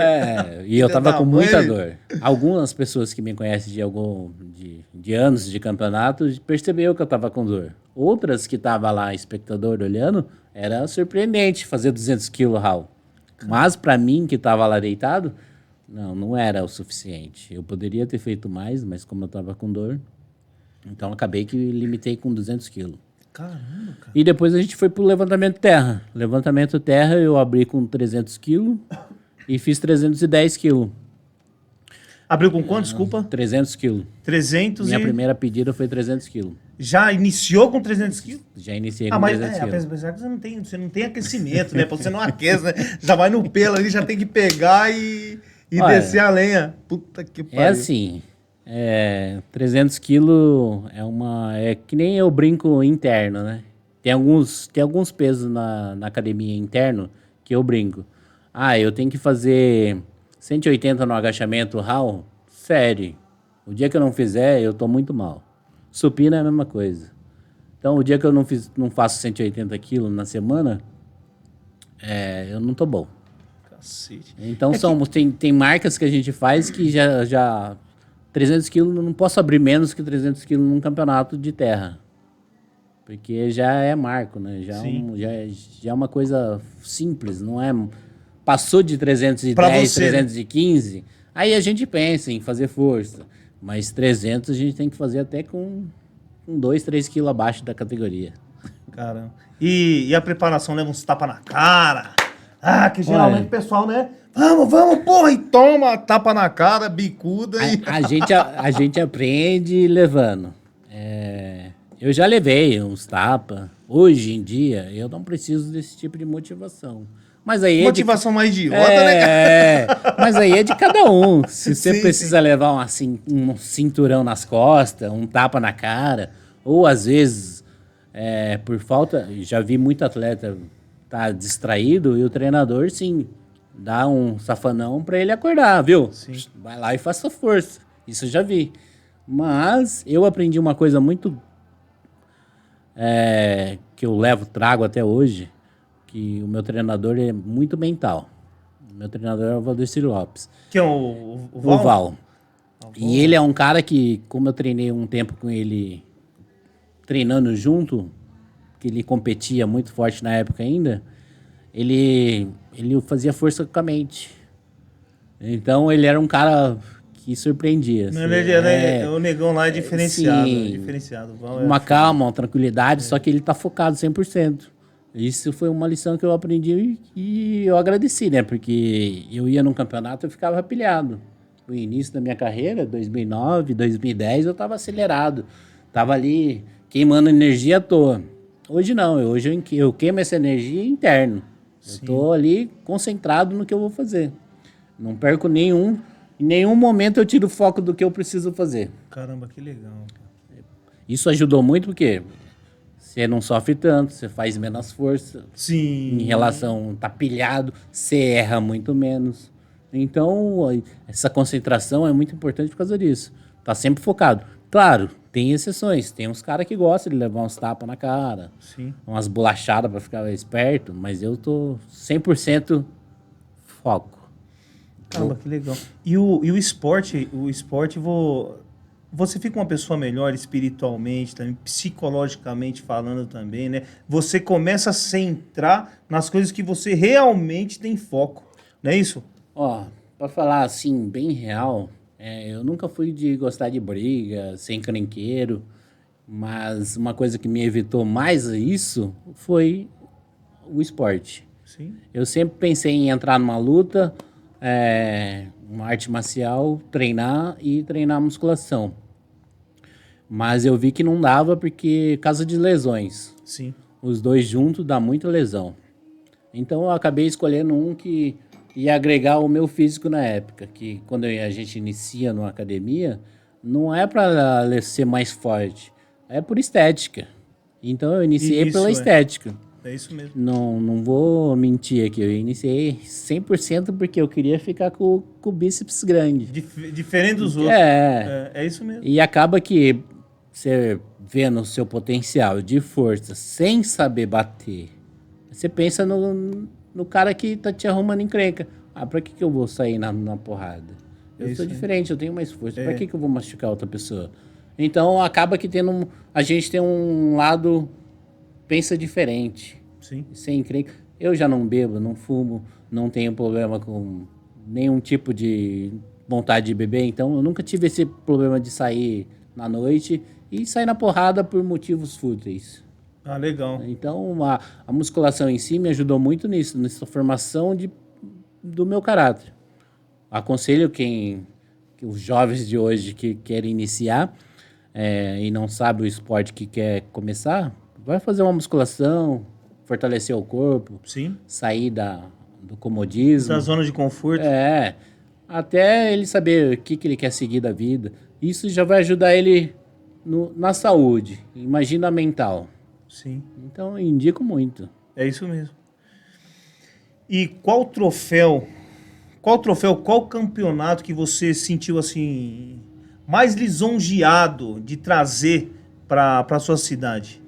E eu tava com muita dor. Algumas pessoas que me conhecem de anos de campeonato perceberam que eu tava com dor. Outras que tava lá, espectador, olhando, era surpreendente fazer 200 quilos raw. Mas para mim, que tava lá deitado, não era o suficiente. Eu poderia ter feito mais, mas como eu tava com dor, então acabei que limitei com 200 quilos. Caramba, cara. E depois a gente foi pro levantamento terra. Levantamento terra eu abri com 300 quilos e fiz 310 quilos. Abriu com quanto, desculpa? 300 quilos. 300 Minha primeira pedida foi 300 quilos. Já iniciou com 300 quilos? Já iniciei com 300 quilos. Apesar que você não tem aquecimento, né? Você não aquece, né? Já vai no pelo ali, já tem que pegar e descer a lenha. Puta que pariu. É assim, 300 quilos é que nem eu brinco interno, né? Tem alguns pesos na academia interno que eu brinco. Eu tenho que fazer 180 no agachamento raw? Sério. O dia que eu não fizer, eu tô muito mal. Supino é a mesma coisa. Então, o dia que eu não faço 180 quilos na semana, eu não tô bom. Cacete. Então, tem marcas que a gente faz que já 300 quilos, não posso abrir menos que 300 quilos num campeonato de terra. Porque já é marco, né? Já é uma coisa simples, não é... Passou de 310, 315, aí a gente pensa em fazer força. Mas 300 a gente tem que fazer até com 2, 3 quilos abaixo da categoria. Caramba. E a preparação leva uns tapas na cara. Que geralmente o pessoal, né? Vamos, porra, e toma tapa na cara, bicuda. A gente aprende levando. Eu já levei uns tapas. Hoje em dia, eu não preciso desse tipo de motivação. Mas aí motivação mais idiota, né, cara? Mas aí é de cada um. Se você precisa levar um cinturão nas costas, um tapa na cara, ou às vezes, por falta... Já vi muito atleta tá distraído e o treinador, sim, dá um safanão pra ele acordar, viu? Sim. Vai lá e faça força. Isso eu já vi. Mas eu aprendi uma coisa muito... que eu trago até hoje, que o meu treinador é muito mental. O meu treinador é o Valdecir Lopes. Que é o Val? O Val. E ele é um cara que, como eu treinei um tempo com ele, treinando junto, que ele competia muito forte na época ainda, ele fazia força com a mente. Então, ele era um cara que surpreendia. Assim, o negão lá é diferenciado. Sim, diferenciado. Uma calma, uma tranquilidade, só que ele tá focado 100%. Isso foi uma lição que eu aprendi e eu agradeci, né? Porque eu ia num campeonato e ficava pilhado. No início da minha carreira, 2009, 2010, eu estava acelerado. Tava ali queimando energia à toa. Hoje não, hoje eu queimo essa energia interno. Sim. Eu tô ali concentrado no que eu vou fazer. Não perco em nenhum momento eu tiro o foco do que eu preciso fazer. Caramba, que legal. Isso ajudou muito porque... Você não sofre tanto, você faz menos força. Sim. Em relação, tá pilhado, você erra muito menos. Então, essa concentração é muito importante por causa disso. Tá sempre focado. Claro, tem exceções. Tem uns caras que gostam de levar uns tapas na cara. Sim. Umas bolachadas pra ficar esperto. Mas eu tô 100% foco. Caramba, que legal. E o esporte, você fica uma pessoa melhor espiritualmente, também, psicologicamente falando também, né? Você começa a centrar nas coisas que você realmente tem foco, não é isso? Pra falar assim, bem real, eu nunca fui de gostar de briga, ser encrenqueiro, mas uma coisa que me evitou mais isso foi o esporte. Sim. Eu sempre pensei em entrar numa luta, uma arte marcial, treinar musculação. Mas eu vi que não dava porque causa de lesões. Sim. Os dois juntos dá muita lesão. Então eu acabei escolhendo um que ia agregar o meu físico na época, que quando a gente inicia numa academia, não é para ser mais forte, é por estética. Então eu iniciei pela estética. É isso mesmo. Não vou mentir aqui, eu iniciei 100% porque eu queria ficar com o bíceps grande. Diferente dos outros. É isso mesmo. E acaba que você vê no seu potencial de força sem saber bater, você pensa no cara que tá te arrumando encrenca. Pra que eu vou sair na porrada? Eu sou diferente, eu tenho mais força. Pra que eu vou machucar outra pessoa? Então acaba que a gente tem um lado pensa diferente. Sim. Sem encrenca. Eu já não bebo, não fumo, não tenho problema com nenhum tipo de vontade de beber, então eu nunca tive esse problema de sair na noite e sair na porrada por motivos fúteis. Legal. Então a musculação em si me ajudou muito nisso, nessa formação do meu caráter. Aconselho os jovens de hoje que querem iniciar e não sabem o esporte que quer começar, vai fazer uma musculação, fortalecer o corpo, sim, sair do comodismo. Da zona de conforto. até ele saber o que ele quer seguir da vida. Isso já vai ajudar ele na saúde, imagina a mental. Sim. Então, eu indico muito. É isso mesmo. E qual qual campeonato que você sentiu assim mais lisonjeado de trazer para sua cidade?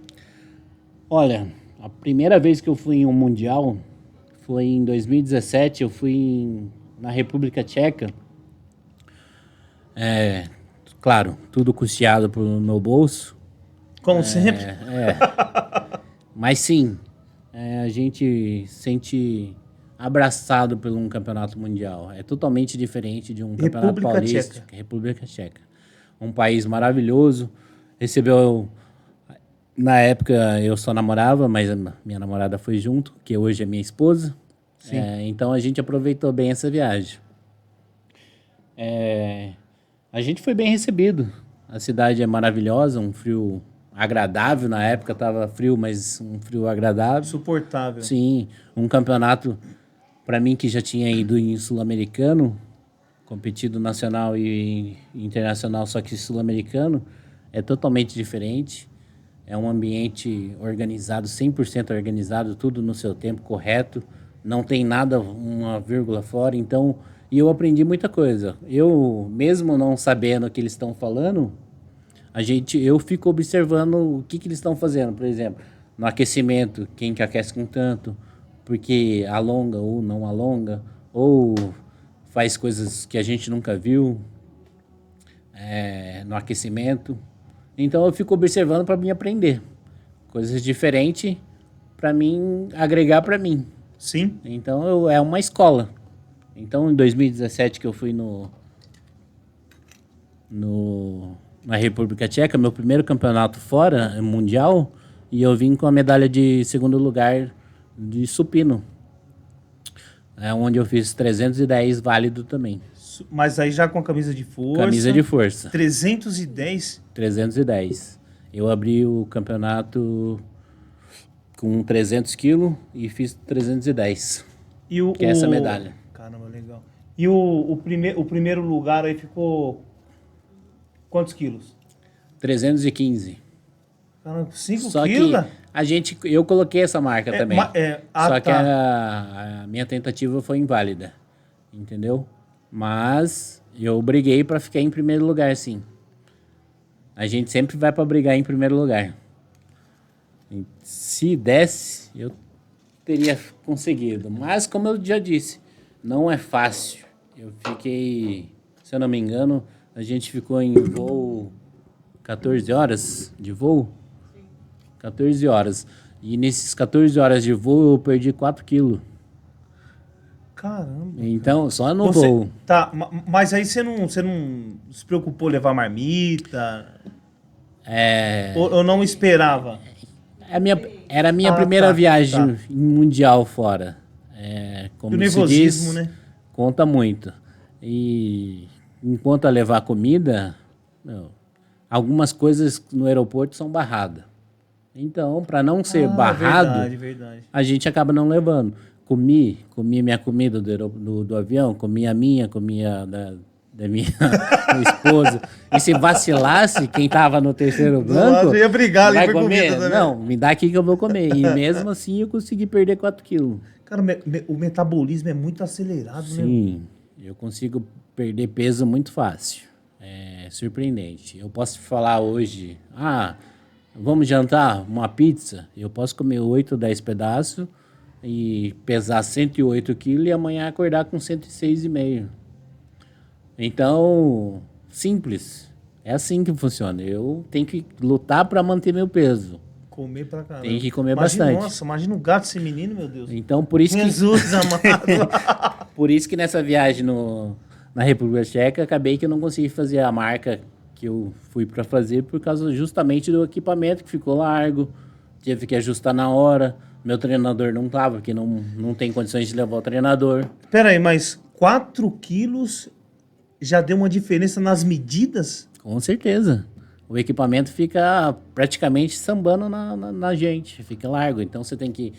Olha, a primeira vez que eu fui em um mundial foi em 2017, eu fui na República Tcheca. Claro, tudo custeado pelo meu bolso. Como sempre. Mas sim, a gente sente abraçado por um campeonato mundial. É totalmente diferente de um campeonato República paulista. Tcheca. República Tcheca. Um país maravilhoso. Recebeu... Na época eu só namorava, mas a minha namorada foi junto, que hoje é minha esposa. Então a gente aproveitou bem essa viagem. A gente foi bem recebido. A cidade é maravilhosa, um frio agradável. Na época estava frio, mas um frio agradável. Suportável. Sim, um campeonato, para mim que já tinha ido em sul-americano, competido nacional e internacional, só que sul-americano, é totalmente diferente. É um ambiente organizado, 100% organizado, tudo no seu tempo correto. Não tem nada, uma vírgula fora. Então, e eu aprendi muita coisa. Eu, mesmo não sabendo o que eles estão falando, eu fico observando o que eles estão fazendo. Por exemplo, no aquecimento, quem que aquece com tanto, porque alonga ou não alonga, ou faz coisas que a gente nunca viu no aquecimento. Então eu fico observando para mim aprender coisas diferentes para mim agregar para mim. Sim. Então é uma escola. Então em 2017 que eu fui na República Tcheca, meu primeiro campeonato fora mundial, e eu vim com a medalha de segundo lugar de supino. É onde eu fiz 310 válido também. Mas aí já com a camisa de força. Camisa de força. 310? 310. Eu abri o campeonato com 300 quilos e fiz 310. Que é essa medalha. Caramba, legal. E o primeiro lugar aí ficou quantos quilos? 315. Caramba, 5 Só quilos? que eu coloquei essa marca também. Só que tá. a minha tentativa foi inválida. Entendeu? Mas eu briguei para ficar em primeiro lugar, sim. A gente sempre vai para brigar em primeiro lugar. E se desse, eu teria conseguido. Mas, como eu já disse, não é fácil. Eu fiquei, se eu não me engano, a gente ficou em voo 14 horas de voo. 14 horas. E nesses 14 horas de voo eu perdi 4 quilos. Caramba. Então, só no voo. Tá, mas aí você não se preocupou em levar marmita? Ou não esperava? Era a minha primeira viagem mundial fora. Como o nervosismo, se diz, né? Conta muito. E enquanto a levar comida, algumas coisas no aeroporto são barradas. Então, para não ser barrado, verdade. a gente acaba não levando. Comi minha comida do avião, comi a da minha esposa. E se vacilasse, quem tava no terceiro banco... Eu ia brigar ali por comer. Comida também. Não, me dá aqui que eu vou comer. E mesmo assim eu consegui perder 4 quilos. Cara, o metabolismo é muito acelerado, né? Sim, eu consigo perder peso muito fácil. É surpreendente. Eu posso falar hoje, vamos jantar uma pizza? Eu posso comer 8 ou 10 pedaços e pesar 108 quilos e amanhã acordar com 106,5. Então, simples. É assim que funciona. Eu tenho que lutar para manter meu peso. Comer pra caramba. Tem que comer bastante. Nossa, imagina o gato ser menino, meu Deus. Então, por isso Jesus amado. Por isso que nessa viagem na República Tcheca, acabei que eu não consegui fazer a marca que eu fui para fazer por causa justamente do equipamento que ficou largo. Tive que ajustar na hora. Meu treinador não tava, porque não tem condições de levar o treinador. Pera aí, mas 4 quilos já deu uma diferença nas medidas? Com certeza. O equipamento fica praticamente sambando na gente, fica largo. Então você tem que...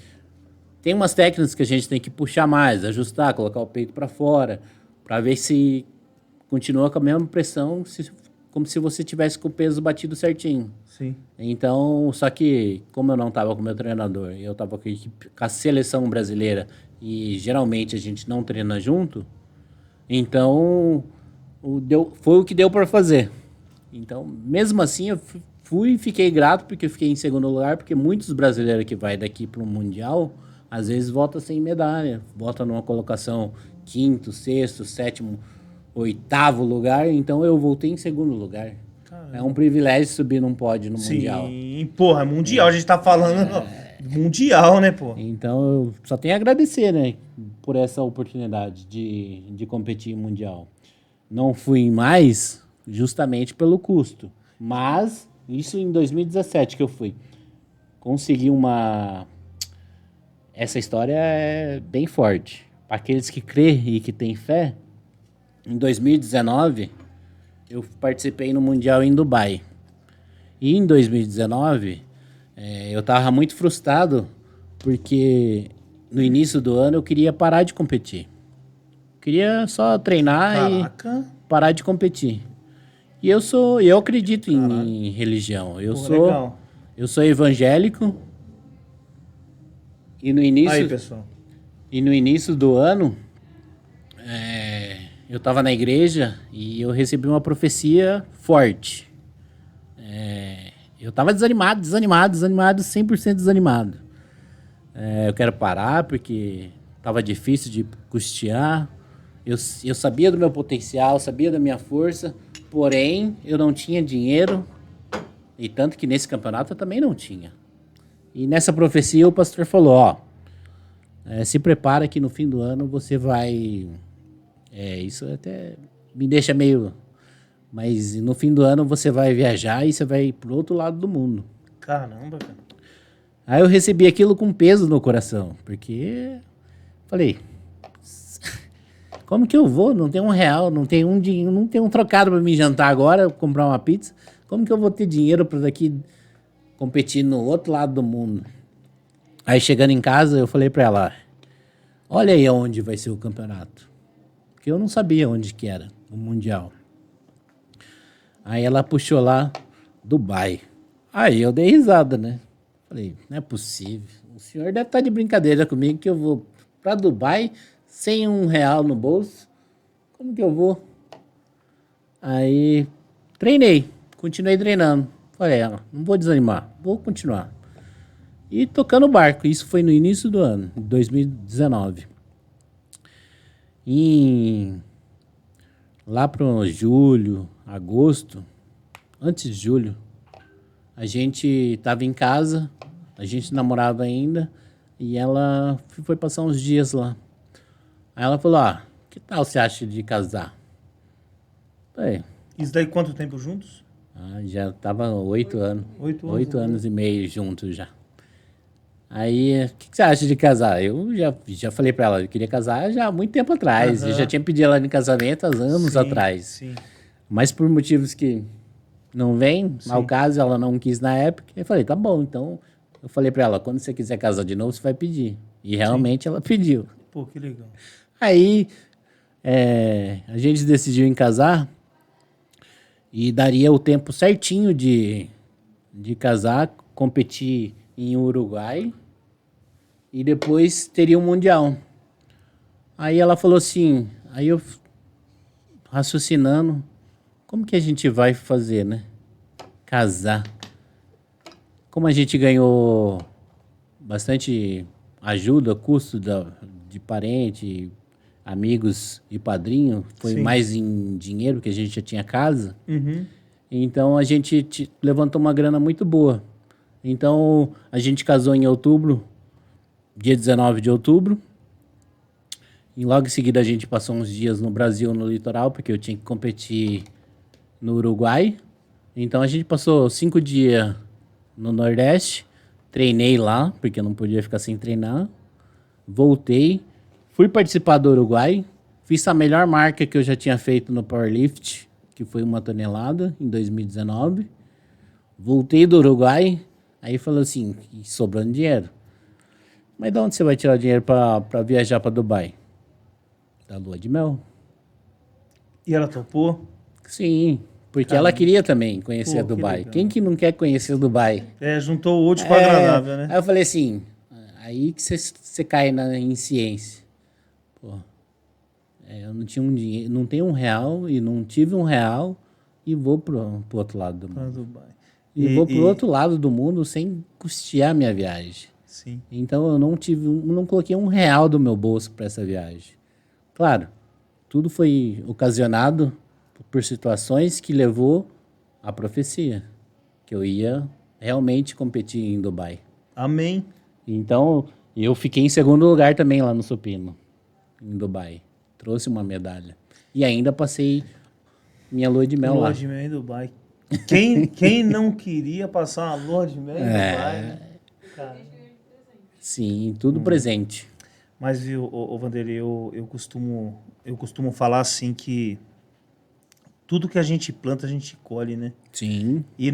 Tem umas técnicas que a gente tem que puxar mais, ajustar, colocar o peito para fora, para ver se continua com a mesma pressão, como se você tivesse com o peso batido certinho. Sim. Então, só que como eu não estava com o meu treinador, eu estava com a seleção brasileira e geralmente a gente não treina junto, então foi o que deu para fazer. Então, mesmo assim, eu fui e fiquei grato porque eu fiquei em segundo lugar, porque muitos brasileiros que vai daqui para o Mundial, às vezes volta sem medalha, volta numa colocação quinto, sexto, sétimo, oitavo lugar, então eu voltei em segundo lugar. Caramba. É um privilégio subir num pódio no Mundial. Sim, porra, Mundial, a gente tá falando Mundial, né, pô? Então eu só tenho a agradecer, né, por essa oportunidade de competir em Mundial. Não fui mais justamente pelo custo, mas isso em 2017 que eu fui. Consegui Essa história é bem forte. Para aqueles que crêem e que têm fé, em 2019, eu participei no Mundial em Dubai. E em 2019, eu estava muito frustrado porque no início do ano eu queria parar de competir. Queria só treinar Caraca. e parar de competir. E eu acredito em religião. Legal. Eu sou evangélico. E no início, aí, pessoal. E no início do ano, eu estava na igreja e eu recebi uma profecia forte. Eu estava desanimado, 100% desanimado. Eu quero parar porque estava difícil de custear. Eu sabia do meu potencial, sabia da minha força, porém eu não tinha dinheiro. E tanto que nesse campeonato eu também não tinha. E nessa profecia o pastor falou, se prepara que no fim do ano você vai... isso até me deixa meio... Mas no fim do ano você vai viajar e você vai pro outro lado do mundo. Caramba, cara. Aí eu recebi aquilo com peso no coração, porque... Falei... Como que eu vou? Não tem R$1, não tem um dinheiro, não tem um trocado para me jantar agora, comprar uma pizza. Como que eu vou ter dinheiro para daqui competir no outro lado do mundo? Aí chegando em casa, eu falei para ela, olha aí onde vai ser o campeonato. Porque eu não sabia onde que era o Mundial. Aí ela puxou lá, Dubai. Aí eu dei risada, né? Falei, não é possível. O senhor deve estar de brincadeira comigo que eu vou para Dubai sem R$1 no bolso. Como que eu vou? Aí continuei treinando. Falei, não vou desanimar, vou continuar. E tocando o barco, isso foi no início do ano, 2019. Lá para julho, agosto, antes de julho, a gente estava em casa, a gente namorava ainda, e ela foi passar uns dias lá. Aí ela falou, que tal você acha de casar? Falei, isso daí quanto tempo juntos? Já tava 8 anos. 8 anos e meio juntos já. Aí, o que você acha de casar? Eu já falei pra ela, eu queria casar já há muito tempo atrás. Eu já tinha pedido ela em casamento há anos atrás. Sim. Mas por motivos que não vem, ao caso, ela não quis na época. Eu falei, tá bom, então... Eu falei pra ela, quando você quiser casar de novo, você vai pedir. E realmente ela pediu. Pô, que legal. Aí, a gente decidiu em casar e daria o tempo certinho de casar, competir em Uruguai e depois teria um Mundial. Aí ela falou assim, aí eu raciocinando, como que a gente vai fazer, né? Casar. Como a gente ganhou bastante ajuda, custo de parente, amigos e padrinho, foi mais em dinheiro, que a gente já tinha casa. Uhum. Então a gente levantou uma grana muito boa. Então a gente casou em outubro, dia 19 de outubro. E logo em seguida a gente passou uns dias no Brasil, no litoral, porque eu tinha que competir no Uruguai. Então a gente passou 5 dias no Nordeste, treinei lá, porque eu não podia ficar sem treinar. Voltei, fui participar do Uruguai, fiz a melhor marca que eu já tinha feito no Powerlift, que foi 1 tonelada, em 2019. Voltei do Uruguai, aí falou assim, sobrando dinheiro. Mas de onde você vai tirar dinheiro para viajar para Dubai? Da lua de mel. E ela topou? Sim, porque ela queria também conhecer Pô, que Dubai. legal. Quem que não quer conhecer Dubai? Juntou o útil com o agradável, né? Aí eu falei assim, aí que você cai em ciência. Pô, eu não tinha um dinheiro, não tenho R$ 1 e não tive R$ 1 e vou pro outro lado do Pra mundo. Dubai. E vou pro outro lado do mundo sem custear minha viagem. Sim. Então eu não coloquei R$ 1 do meu bolso para essa viagem. Claro, tudo foi ocasionado por situações que levou à profecia, que eu ia realmente competir em Dubai. Amém. Então, eu fiquei em segundo lugar também lá no supino, em Dubai. Trouxe uma medalha. E ainda passei minha lua de mel lá. Lua de mel em Dubai. Quem não queria passar uma lua de mel em Dubai, né? Cara. Sim, tudo presente. Mas, viu, Vanderlei, eu costumo falar assim que tudo que a gente planta, a gente colhe, né? Sim, E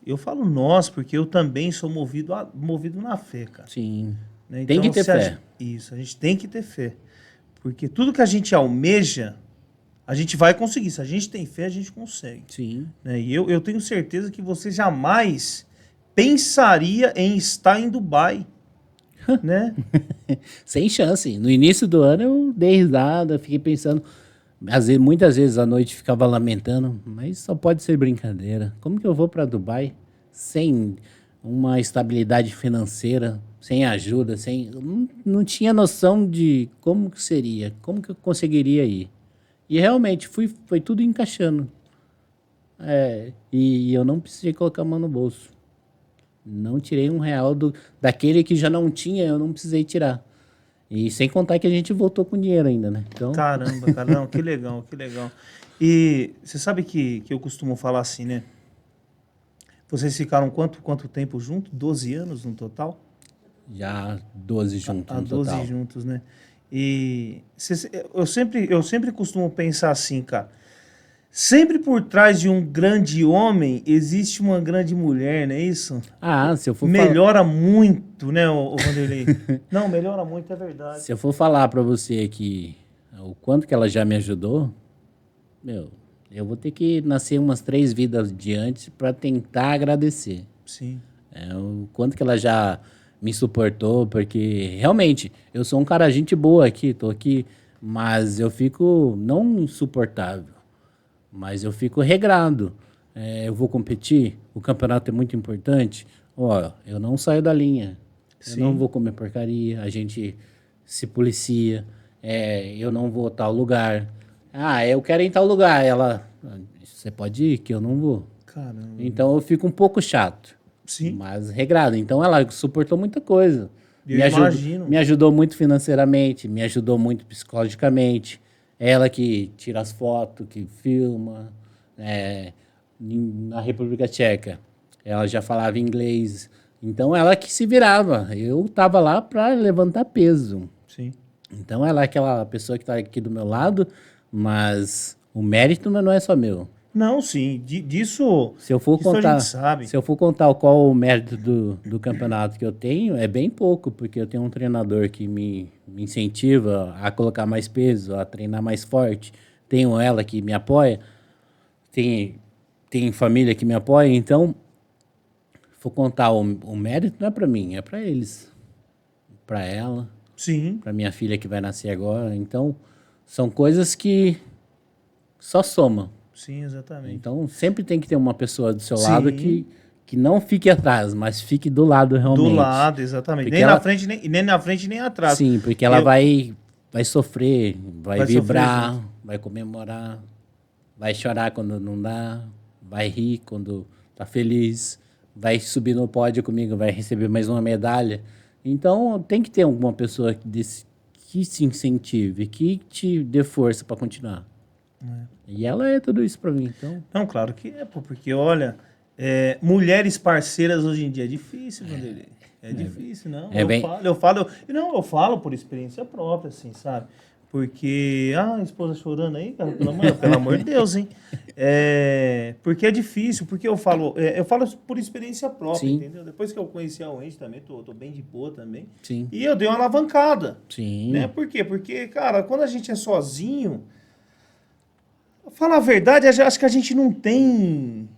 eu falo nós, porque eu também sou movido na fé, cara. sim. Né? Tem que ter se a fé. gente- isso, a gente tem que ter fé. Porque tudo que a gente almeja, a gente vai conseguir. Se a gente tem fé, a gente consegue. Sim. Né? E eu tenho certeza que você jamais pensaria em estar em Dubai, né? Sem chance. No início do ano eu dei risada, fiquei pensando. Muitas vezes à noite ficava lamentando, mas só pode ser brincadeira. Como que eu vou para Dubai sem uma estabilidade financeira, sem ajuda, não tinha noção de como que seria, como que eu conseguiria ir. E realmente foi tudo encaixando. E eu não precisei colocar a mão no bolso. Não tirei R$ 1 daquele que já não tinha, eu não precisei tirar. E sem contar que a gente voltou com dinheiro ainda, né? Então, Caramba, cara, não, que legal, que legal. E você sabe que eu costumo falar assim, né? Vocês ficaram quanto tempo juntos? 12 anos no total? já 12 juntos Há no 12 total. juntos, né? E eu sempre costumo pensar assim, cara. Sempre por trás de um grande homem existe uma grande mulher, não é isso? Se eu for falar, Melhora muito, né, o Vanderlei? Não, melhora muito, é verdade. se eu for falar para você que o quanto que ela já me ajudou, meu, eu vou ter que nascer umas 3 vidas de antes para tentar agradecer. Sim, O quanto que ela já me suportou, porque realmente eu sou um cara gente boa aqui, tô aqui, mas eu fico não insuportável, mas eu fico regrado. Eu vou competir, o campeonato é muito importante. Ó, eu não saio da linha, eu sim. não vou comer porcaria, a gente se policia, eu não vou a tal lugar. Eu quero ir em tal lugar. Você pode ir, que eu não vou. Caramba. Então eu fico um pouco chato. Sim, Mas regrado. Então ela suportou muita coisa. eu imagino. Me ajudou muito financeiramente, me ajudou muito psicologicamente. Ela que tira as fotos, que filma. Na República Tcheca, ela já falava inglês. Então ela que se virava. Eu tava lá para levantar peso. Sim. Então ela é aquela pessoa que está aqui do meu lado, mas o mérito não é só meu. Não, sim, disso, Se eu for disso a contar, gente sabe. se eu for contar qual o mérito do campeonato que eu tenho, é bem pouco, porque eu tenho um treinador que me incentiva a colocar mais peso, a treinar mais forte. Tenho ela que me apoia, tem família que me apoia, então, se for contar o mérito, não é para mim, é para eles, para ela, Sim, para minha filha que vai nascer agora. Então, são coisas que só somam. sim, exatamente. Então, sempre tem que ter uma pessoa do seu Sim. lado que não fique atrás, mas fique do lado realmente. Do lado, exatamente. Porque Nem ela- na frente, nem na frente, nem atrás. Sim, porque ela Eu- vai sofrer, vai Vai sofrer vibrar, junto. vai comemorar, vai chorar quando não dá, vai rir quando tá feliz, vai subir no pódio comigo, vai receber mais uma medalha. Então, tem que ter alguma pessoa que se incentive, que te dê força para continuar. E ela é tudo isso para mim, então... Não, claro que é, pô, porque olha, mulheres parceiras hoje em dia é difícil, Vanderlei. É difícil, não. Eu falo por experiência própria, assim, sabe? Porque, a esposa chorando aí, cara, pelo amor de Deus, hein? Porque é difícil, porque eu falo por experiência própria, Sim. entendeu? Depois que eu conheci a Wendy também, tô bem de boa também. Sim. E eu dei uma alavancada, Sim. né? Por quê? Porque, cara, quando a gente é sozinho, Fala a verdade, acho que a gente não tem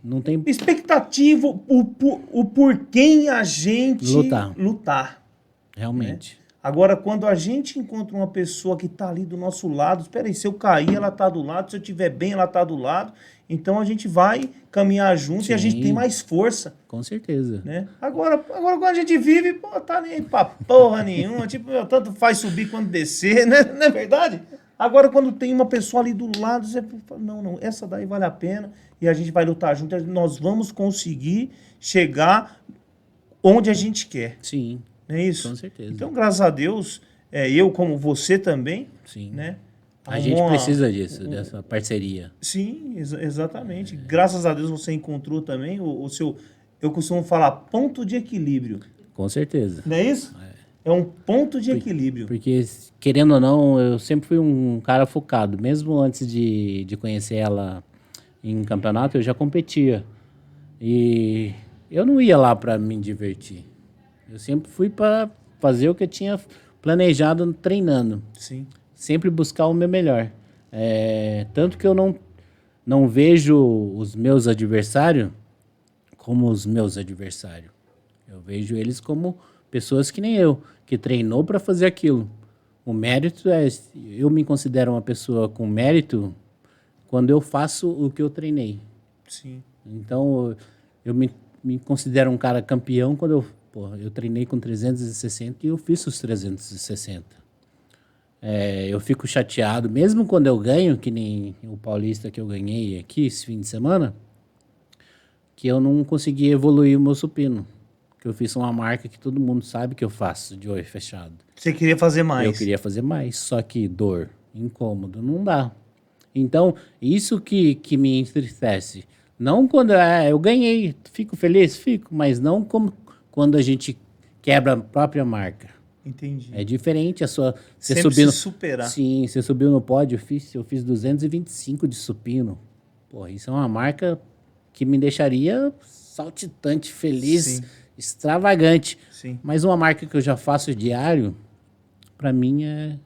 expectativa o por quem a gente lutar. Realmente. Né? Agora, quando a gente encontra uma pessoa que tá ali do nosso lado, espera aí, se eu cair, ela tá do lado, se eu estiver bem, ela tá do lado, então a gente vai caminhar junto. Sim. E a gente tem mais força. Com certeza. Né? Agora quando a gente vive, pô, tá nem pra porra nenhuma, tipo, tanto faz subir quanto descer, né? Não é verdade? Agora, quando tem uma pessoa ali do lado, você fala, não, essa daí vale a pena, e a gente vai lutar junto, nós vamos conseguir chegar onde a gente quer. Sim. Não é isso? Com certeza. Então, graças a Deus, eu como você também, sim. Né? A gente precisa disso, dessa parceria. Sim, exatamente. Graças a Deus você encontrou também o seu, eu costumo falar, ponto de equilíbrio. Com certeza. Não é isso? É um ponto de equilíbrio. Porque, querendo ou não, eu sempre fui um cara focado. Mesmo antes de conhecer ela em campeonato, eu já competia. E eu não ia lá para me divertir. Eu sempre fui para fazer o que eu tinha planejado treinando. Sim. Sempre buscar o meu melhor. Tanto que eu não vejo os meus adversários como os meus adversários. Eu vejo eles como pessoas que nem eu, que treinou para fazer aquilo. O mérito eu me considero uma pessoa com mérito quando eu faço o que eu treinei. Sim. Então, eu me considero um cara campeão quando eu treinei com 360 e eu fiz os 360. Eu fico chateado, mesmo quando eu ganho, que nem o Paulista que eu ganhei aqui esse fim de semana, que eu não consegui evoluir o meu supino. Que eu fiz uma marca que todo mundo sabe que eu faço de olho fechado. Você queria fazer mais? Eu queria fazer mais, só que dor, incômodo, não dá. Então, isso que me entristece. Não quando eu ganhei, fico feliz, fico, mas não como quando a gente quebra a própria marca. Entendi. É diferente a sua... Você subindo, se superar. Sim, você subiu no pódio, eu fiz 225 de supino. Pô, isso é uma marca que me deixaria saltitante, feliz, sim, extravagante. Sim. Mas uma marca que eu já faço diário, para mim é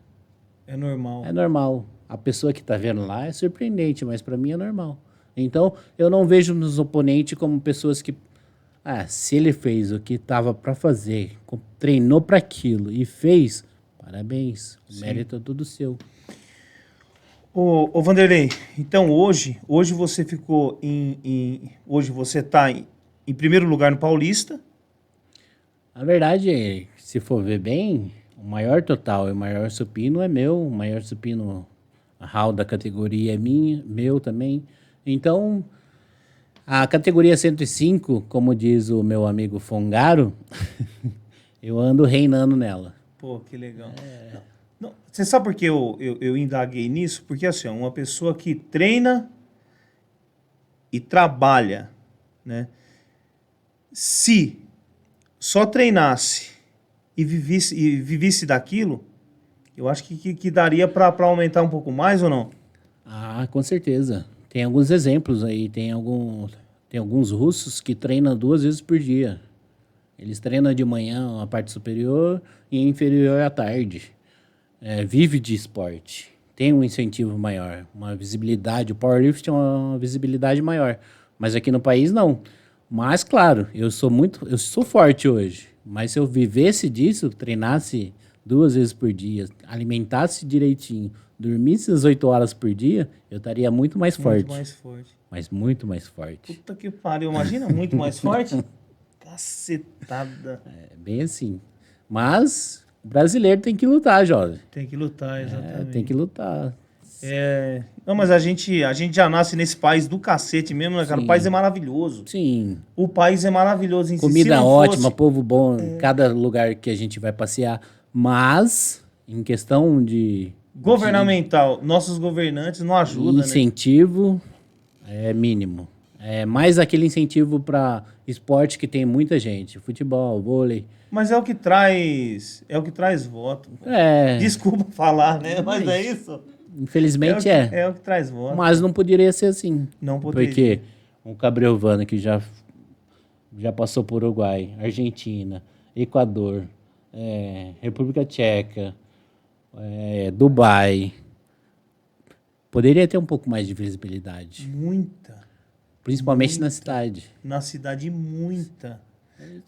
normal. É normal. A pessoa que tá vendo lá é surpreendente, mas para mim é normal. Então, eu não vejo nos oponentes como pessoas que... se ele fez o que tava para fazer, treinou para aquilo e fez, parabéns. O mérito é tudo seu. Ô Vanderlei, então hoje você ficou hoje você tá em primeiro lugar no Paulista. Na verdade, se for ver bem, o maior total e o maior supino é meu, o maior supino hall da categoria é meu também. Então, a categoria 105, como diz o meu amigo Fongaro, eu ando reinando nela. Pô, que legal. Não, você sabe por que eu indaguei nisso? Porque assim, uma pessoa que treina e trabalha, né? Se só treinasse e vivesse daquilo, eu acho que daria para aumentar um pouco mais ou não? Com certeza. Tem alguns exemplos aí, tem alguns russos que treinam 2 vezes por dia. Eles treinam de manhã a parte superior e inferior à tarde. Vive de esporte. Tem um incentivo maior, uma visibilidade. O powerlifting é uma visibilidade maior. Mas aqui no país, não. Mas, claro, eu sou forte hoje. Mas se eu vivesse disso, treinasse 2 vezes por dia, alimentasse direitinho, dormisse as 8 horas por dia, eu estaria muito mais forte. Muito mais forte. Mas muito mais forte. Puta que pariu, imagina muito mais forte? Cacetada. Bem assim. Mas o brasileiro tem que lutar, jovem. Tem que lutar, exatamente. Tem que lutar. Não, mas a gente já nasce nesse país do cacete mesmo, né, cara? Sim. O país é maravilhoso. Sim. O país é maravilhoso em si. Comida ótima, povo bom, em cada lugar que a gente vai passear. Mas, em questão de... governamental, nossos governantes não ajudam, incentivo, é mínimo. É mais aquele incentivo para esporte que tem muita gente. Futebol, vôlei. Mas é o que traz voto. Desculpa falar, né? Mas é isso. Infelizmente é o que traz voto. Mas não poderia ser assim. Não poderia. Porque um Cabriovano que já passou por Uruguai, Argentina, Equador, República Tcheca, Dubai, Poderia ter um pouco mais de visibilidade, Muita. principalmente na cidade. Na cidade, muita.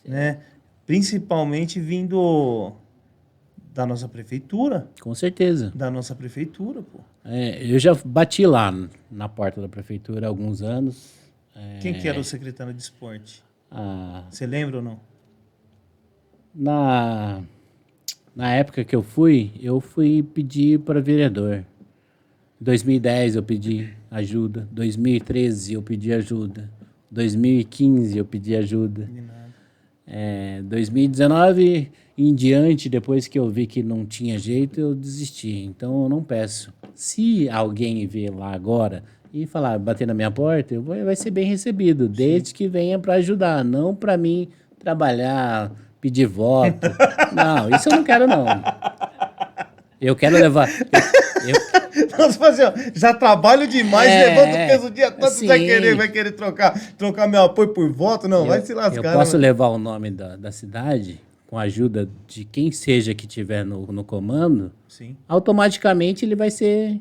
Né? Principalmente vindo da nossa prefeitura. Com certeza. Da nossa prefeitura, pô. Eu já bati lá na porta da prefeitura há alguns anos. Quem que era o secretário de esporte? Ah, Você lembra ou não? na época que eu fui pedir para vereador. Em 2010 eu pedi ajuda. 2013 eu pedi ajuda. 2015 eu pedi ajuda. De nada. 2019 em diante, depois que eu vi que não tinha jeito, eu desisti. Então eu não peço. Se alguém vir lá agora e falar, bater na minha porta, vai ser bem recebido, desde que venha para ajudar, não para mim trabalhar, pedir voto. Não, isso eu não quero não. Eu quero levar. Nossa, assim, ó, já trabalho demais, levanta o peso o dia todo, sim. vai querer trocar meu apoio por voto? Não, vai se lascar. Eu posso né? levar o nome da cidade com a ajuda de quem seja que tiver no comando, Sim. automaticamente ele vai ser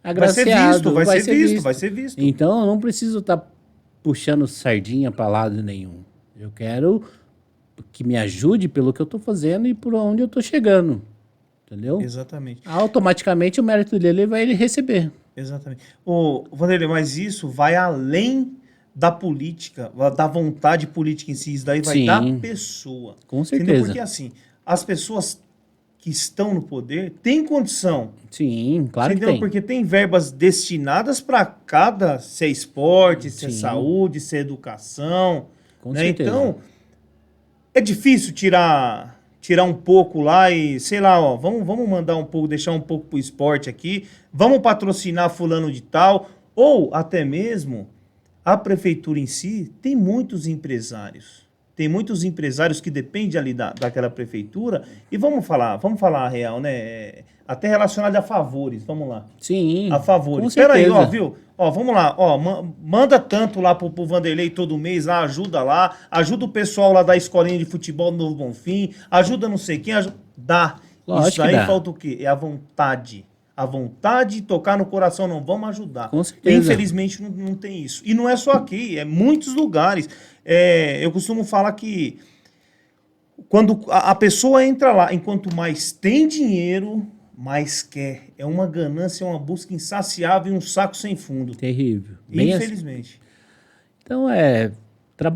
agraciado. Vai ser visto. Então eu não preciso estar puxando sardinha para lado nenhum. Eu quero que me ajude pelo que eu estou fazendo e por onde eu estou chegando. Entendeu? Exatamente. Automaticamente o mérito dele vai ele receber. Exatamente. Ô, Vanderlei, mas isso vai além da política, da vontade política em si, isso daí vai Sim. da pessoa. Com certeza. Entendeu? Porque assim, as pessoas que estão no poder têm condição. Sim, claro que Entendeu? tem. Porque tem verbas destinadas para cada, se é esporte, se é Sim. saúde, se é educação. Com né? certeza. Então, é difícil tirar um pouco lá e, sei lá, ó, vamos mandar um pouco, deixar um pouco pro esporte aqui, vamos patrocinar fulano de tal, ou até mesmo a prefeitura em si tem muitos empresários. Tem muitos empresários que dependem ali daquela prefeitura. E vamos falar a real, né? Até relacionado a favores, vamos lá. Sim. A favores. Com Espera aí, ó, certeza. viu? Ó, vamos lá, ó, manda tanto lá pro Vanderlei todo mês, lá, ajuda o pessoal lá da escolinha de futebol do Novo Bonfim, ajuda não sei quem, dá. Lógico Isso aí que dá. falta o quê? É a vontade. A vontade de tocar no coração, não vamos ajudar. Com certeza. Infelizmente não tem isso. E não é só aqui, é muitos lugares. Eu costumo falar que quando a pessoa entra lá, enquanto mais tem dinheiro, mais quer. É uma ganância, é uma busca insaciável e um saco sem fundo. Terrível. Bem assim. Infelizmente. Então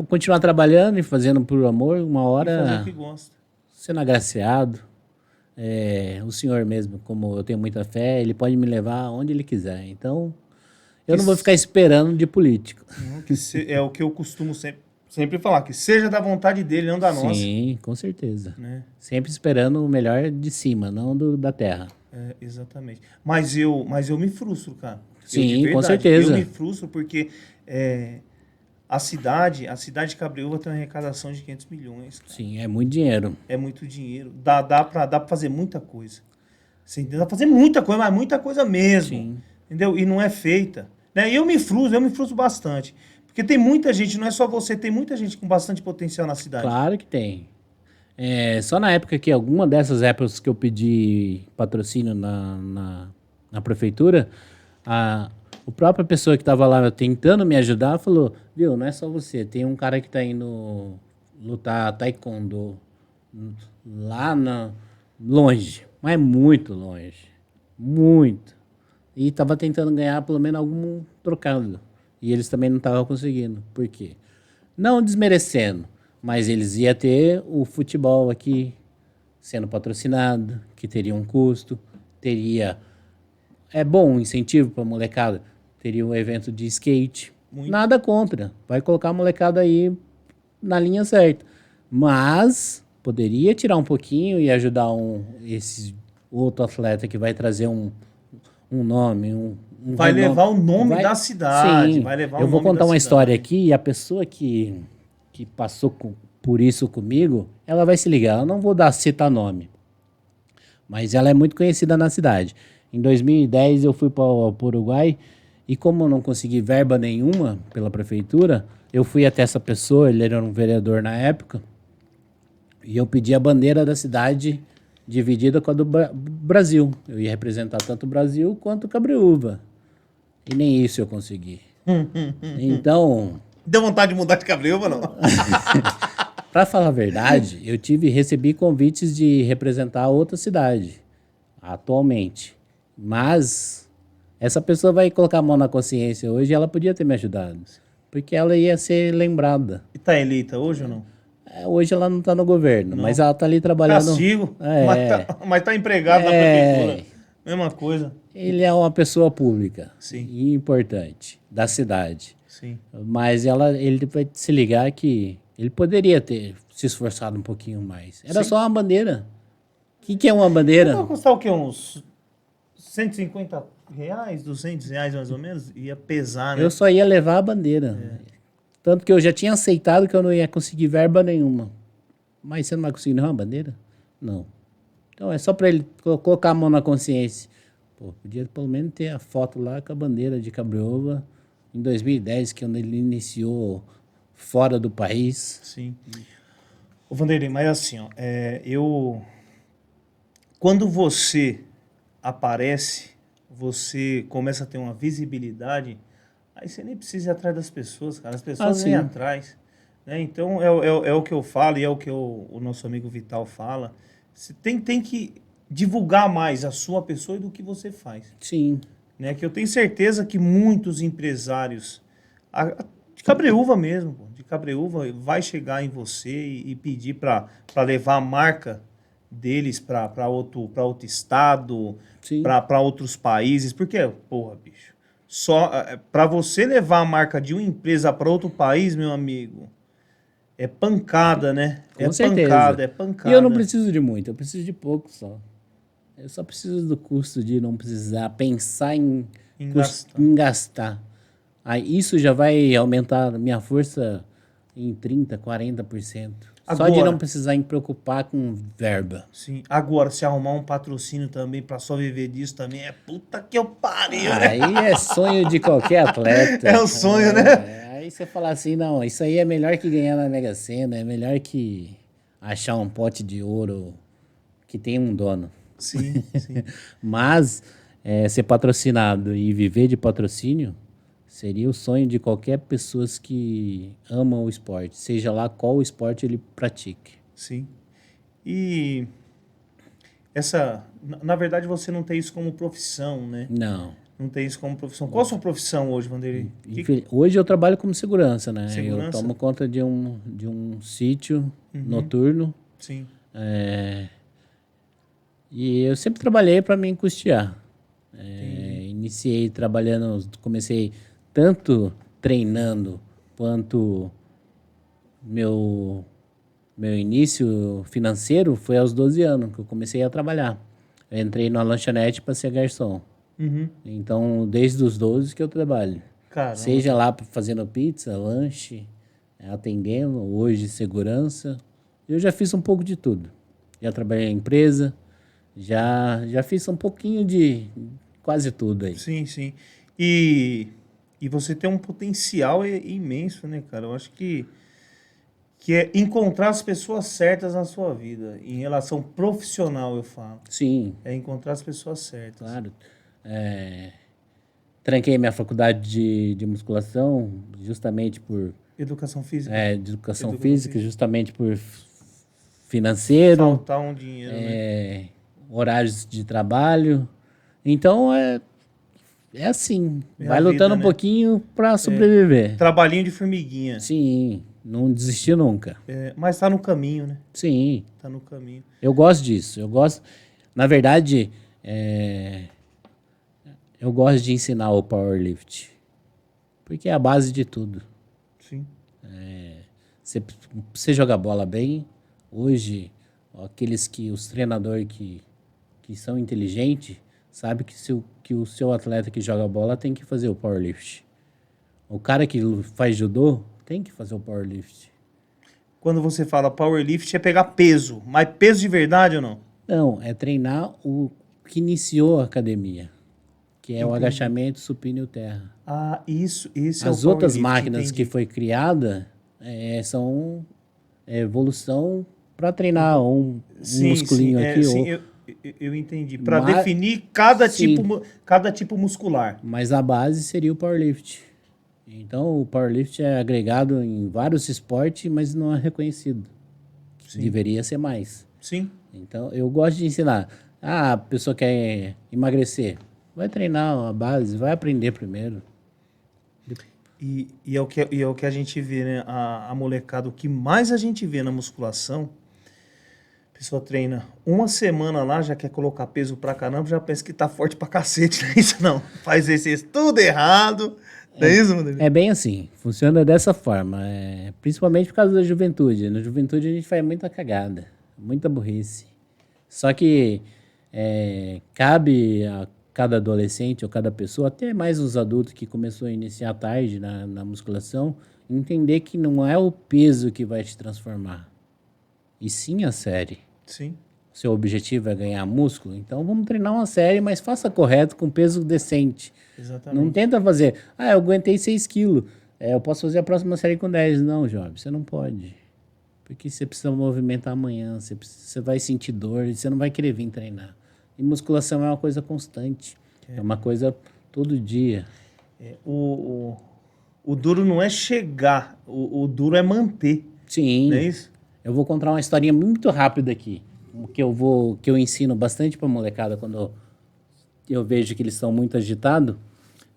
continuar trabalhando e fazendo por amor, uma Fazer hora o que gosta. sendo agraciado. O senhor mesmo, como eu tenho muita fé, ele pode me levar onde ele quiser. Então, eu não vou ficar esperando de político. É o que eu costumo sempre falar, que seja da vontade dele, não da nossa. Sim, com certeza. Né? Sempre esperando o melhor de cima, não da terra. Exatamente. Mas eu me frustro, cara. Sim, com certeza. Eu me frustro porque a cidade de Cabreúva tem uma arrecadação de 500 milhões. Cara. Sim, é muito dinheiro. É muito dinheiro. Dá pra fazer muita coisa. Você entendeu? Dá pra fazer muita coisa, mas muita coisa mesmo. Sim. Entendeu? E não é feita. Né? E eu me frustro bastante. Porque tem muita gente, não é só você, tem muita gente com bastante potencial na cidade. Claro que tem. Só na época que alguma dessas épocas que eu pedi patrocínio na prefeitura, a própria pessoa que estava lá tentando me ajudar falou, viu, não é só você, tem um cara que está indo lutar taekwondo lá longe, mas muito longe, muito. E estava tentando ganhar pelo menos algum trocado. E eles também não estavam conseguindo. Por quê? Não desmerecendo, mas eles iam ter o futebol aqui sendo patrocinado, que teria um custo, teria... É bom um incentivo para a molecada. Teria um evento de skate. Muito. Nada contra. Vai colocar a molecada aí na linha certa. Mas poderia tirar um pouquinho e ajudar esse outro atleta que vai trazer um nome, vai levar o nome da cidade. Sim. Vai levar Eu o vou nome contar da uma cidade. história aqui e a pessoa que passou por isso comigo, ela vai se ligar. Eu não vou citar nome, mas ela é muito conhecida na cidade. Em 2010 eu fui para o Uruguai e como eu não consegui verba nenhuma pela prefeitura, eu fui até essa pessoa, ele era um vereador na época, e eu pedi a bandeira da cidade dividida com a do Brasil. Eu ia representar tanto o Brasil quanto Cabreúva. E nem isso eu consegui. Então, Deu vontade de mudar de Cabreúva, não? para falar a verdade, recebi convites de representar outra cidade, atualmente. Mas essa pessoa vai colocar a mão na consciência hoje e ela podia ter me ajudado. Porque ela ia ser lembrada. E tá eleita hoje ou não? Hoje ela não está no governo, mas ela está ali trabalhando. Castigo, É, mas tá empregado na prefeitura. Mesma coisa. ele é uma pessoa pública. Sim. E importante da cidade. Sim. Mas ele vai se ligar que ele poderia ter se esforçado um pouquinho mais. Era Sim. só uma bandeira. O que é uma bandeira? Vai custar o quê? Uns R$ 150, R$ 200 mais ou menos? Ia pesar, né? Eu só ia levar a bandeira. Tanto que eu já tinha aceitado que eu não ia conseguir verba nenhuma. Mas você não vai conseguir nenhuma bandeira? Não. Então é só para ele colocar a mão na consciência. Pô, podia pelo menos ter a foto lá com a bandeira de Cabreúva em 2010, que é quando ele iniciou fora do país. Sim. Ô, Vanderlei, mas assim, ó, quando você aparece, você começa a ter uma visibilidade, aí você nem precisa ir atrás das pessoas, cara. As pessoas vêm sim. atrás. Né? Então, é o que eu falo e é o que o nosso amigo Vital fala. Você tem que divulgar mais a sua pessoa e do que você faz. Sim. Né? Que eu tenho certeza que muitos empresários, de Cabreúva mesmo, pô, de Cabreúva, vai chegar em você e pedir para levar a marca deles para outro estado, Sim. para outros países. Porque, porra, bicho, só para você levar a marca de uma empresa para outro país, meu amigo, é pancada, né? Com certeza. É pancada. E eu não preciso de muito, eu preciso de pouco só. Eu só preciso do custo de não precisar pensar em gastar. Aí isso já vai aumentar a minha força em 30%, 40%. Só de não precisar me preocupar com verba. Sim. Agora, se arrumar um patrocínio também para só viver disso também, é puta que eu pariu, né? Aí é sonho de qualquer atleta. É o sonho, né? Aí você fala assim, não, isso aí é melhor que ganhar na Mega Sena, é melhor que achar um pote de ouro que tem um dono. Sim, sim. Mas ser patrocinado e viver de patrocínio seria o sonho de qualquer pessoa que ama o esporte, seja lá qual esporte ele pratique. Sim. E na verdade, você não tem isso como profissão, né? Não. Não tem isso como profissão. Qual a sua profissão hoje, Vanderlei? Hoje eu trabalho como segurança, né? Segurança? Eu tomo conta de um sítio noturno. Sim. E eu sempre trabalhei para me custear. Iniciei trabalhando, comecei tanto treinando quanto meu início financeiro foi aos 12 anos que eu comecei a trabalhar. Eu entrei numa lanchonete para ser garçom. Uhum. Então, desde os 12 que eu trabalho. Caramba. Seja lá fazendo pizza, lanche, atendendo, hoje segurança. Eu já fiz um pouco de tudo. Já trabalhei em empresa, já fiz um pouquinho de quase tudo aí. Sim, sim. E você tem um potencial imenso, né, cara? Eu acho que é encontrar as pessoas certas na sua vida. Em relação profissional, eu falo. Sim. É encontrar as pessoas certas. Claro. Tranquei minha faculdade de musculação justamente por... Educação física? De educação física, justamente por financeiro. Faltar um dinheiro, né? Horários de trabalho. Então, é assim. Vai vida, lutando um né? pouquinho para sobreviver. Trabalhinho de formiguinha. Sim, não desistir nunca. Mas tá no caminho, né? Sim. Tá no caminho. Eu gosto disso. Na verdade, eu gosto de ensinar o powerlift. Porque é a base de tudo. Sim. Você jogar bola bem, hoje, os treinadores que são inteligentes, sabem que o seu atleta que joga bola tem que fazer o powerlift. O cara que faz judô tem que fazer o powerlift. Quando você fala powerlift, é pegar peso. Mas peso de verdade ou não? Não, é treinar o que iniciou a academia, que é o agachamento, supino e terra. Ah, isso é o As outras powerlift, máquinas que foi criada são evolução para treinar um musculinho aqui. Eu entendi. Para Mas- definir Sim. cada tipo muscular. Mas a base seria o powerlift. Então, o powerlift é agregado em vários esportes, mas não é reconhecido. Sim. Deveria ser mais. Sim. Então, eu gosto de ensinar. Ah, a pessoa quer emagrecer. Vai treinar a base, vai aprender primeiro. E é o que a gente vê, né? A molecada, o que mais a gente vê na musculação, a pessoa treina uma semana lá, já quer colocar peso pra caramba, já pensa que tá forte pra cacete, não é isso não. Faz exercício tudo errado, não é isso, Rodrigo? É bem assim, funciona dessa forma. Principalmente por causa da juventude. Na juventude a gente faz muita cagada, muita burrice. Só que cabe a cada adolescente ou cada pessoa, até mais os adultos que começou a iniciar tarde na musculação, entender que não é o peso que vai te transformar, e sim a série. Sim, Seu objetivo é ganhar músculo, então vamos treinar uma série, mas faça correto com peso decente. exatamente. Não tenta fazer, eu aguentei 6 quilos, eu posso fazer a próxima série com 10. Não, jovem, você não pode. Porque você precisa movimentar amanhã, você vai sentir dor e você não vai querer vir treinar. E musculação é uma coisa constante, é uma coisa todo dia. O duro não é chegar, o duro é manter, Sim, não é isso? eu vou contar uma historinha muito rápida aqui, que eu ensino bastante para molecada quando eu vejo que eles estão muito agitados.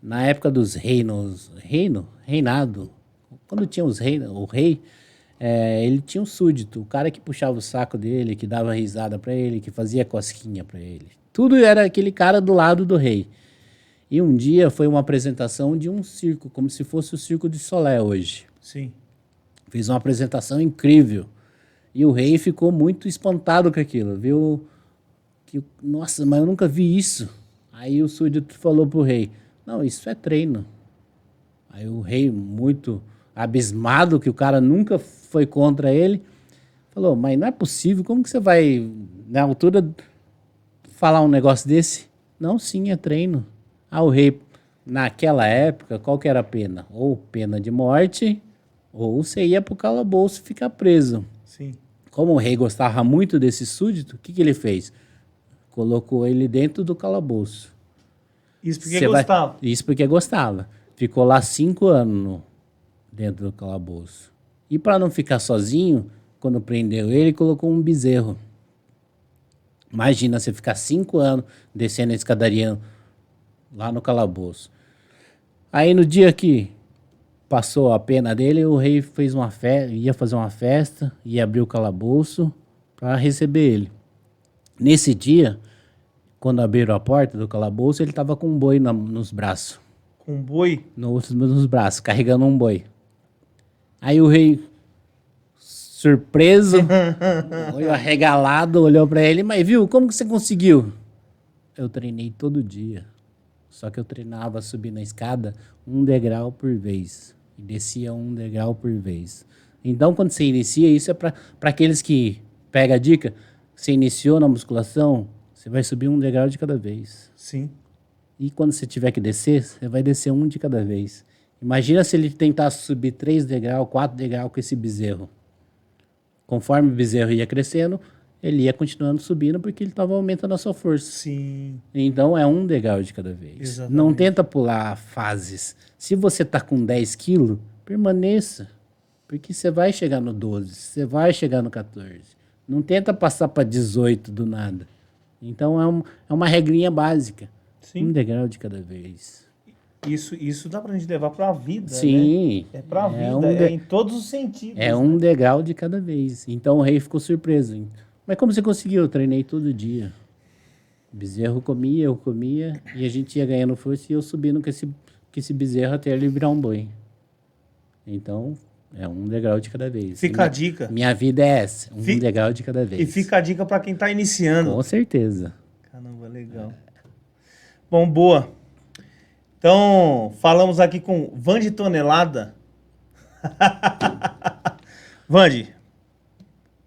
Na época dos reinado, quando tinha o rei, ele tinha um súdito, o cara que puxava o saco dele, que dava risada para ele, que fazia cosquinha para ele. Tudo era aquele cara do lado do rei. E um dia foi uma apresentação de um circo, como se fosse o Circo de Solé hoje. Sim. Fez uma apresentação incrível. E o rei ficou muito espantado com aquilo, viu? Nossa, mas eu nunca vi isso. Aí o súdito falou pro rei, não, isso é treino. Aí o rei, muito abismado, que o cara nunca foi contra ele, falou, mas não é possível, como que você vai, na altura, falar um negócio desse? Não, sim, é treino. O rei, naquela época, qual que era a pena? Ou pena de morte, ou você ia pro calabouço ficar preso. Sim. Como o rei gostava muito desse súdito, o que ele fez? Colocou ele dentro do calabouço. Isso porque gostava. Isso porque gostava. Ficou lá 5 anos dentro do calabouço. E para não ficar sozinho, quando prendeu ele, colocou um bezerro. Imagina você ficar 5 anos descendo a escadaria lá no calabouço. Aí no dia que passou a pena dele, o rei fez uma festa, ia fazer uma festa, ia abrir o calabouço para receber ele. Nesse dia, quando abriram a porta do calabouço, ele estava com um boi nos braços. Com um boi? Nos braços, carregando um boi. Aí o rei, surpreso, olhou arregalado, olhou para ele, mas viu, como que você conseguiu? Eu treinei todo dia. Só que eu treinava subindo a escada 1 degrau por vez. E descia 1 degrau por vez. Então, quando você inicia, isso é para aqueles que pegam a dica. Você iniciou na musculação, você vai subir 1 degrau de cada vez. Sim. E quando você tiver que descer, você vai descer 1 de cada vez. Imagina se ele tentasse subir 3 degraus, 4 degraus com esse bezerro. Conforme o bezerro ia crescendo, ele ia continuando subindo porque ele estava aumentando a sua força. Sim. Então é 1 degrau de cada vez. Exatamente. Não tenta pular fases. Se você está com 10 quilos, permaneça. Porque você vai chegar no 12, você vai chegar no 14. Não tenta passar para 18 do nada. Então é uma regrinha básica. Sim. 1 degrau de cada vez. Isso dá pra gente levar pra vida, Sim. né? É pra vida, um é em todos os sentidos. É 1 degrau de cada vez. Então o rei ficou surpreso. Mas como você conseguiu? Eu treinei todo dia. O bezerro comia, eu comia, e a gente ia ganhando força e eu subindo com esse bezerro até ele virar um boi. Então, é 1 degrau de cada vez. Fica a dica. Minha vida é essa, 1 degrau de cada vez. E fica a dica pra quem tá iniciando. Com certeza. Caramba, legal. Bom, boa. Então, falamos aqui com Vande Tonelada. Vande,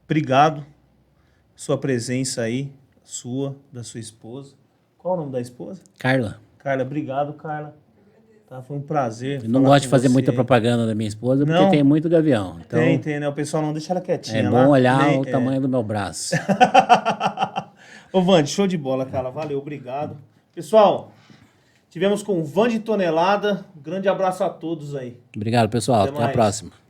obrigado. Sua presença aí, da sua esposa. Qual o nome da esposa? Carla, Carla, obrigado, Carla. Tá, foi um prazer. eu não falar gosto de com fazer você. muita propaganda da minha esposa, porque Não? tem muito gavião. Então, Tem, né? O pessoal não deixa ela quietinha é lá. bom olhar Nem- o tamanho do meu braço. Ô, Vande, show de bola, cara. Valeu, obrigado. Pessoal, tivemos com o Vande Tonelada. Um grande abraço a todos aí. Obrigado, pessoal. Até a mais. próxima.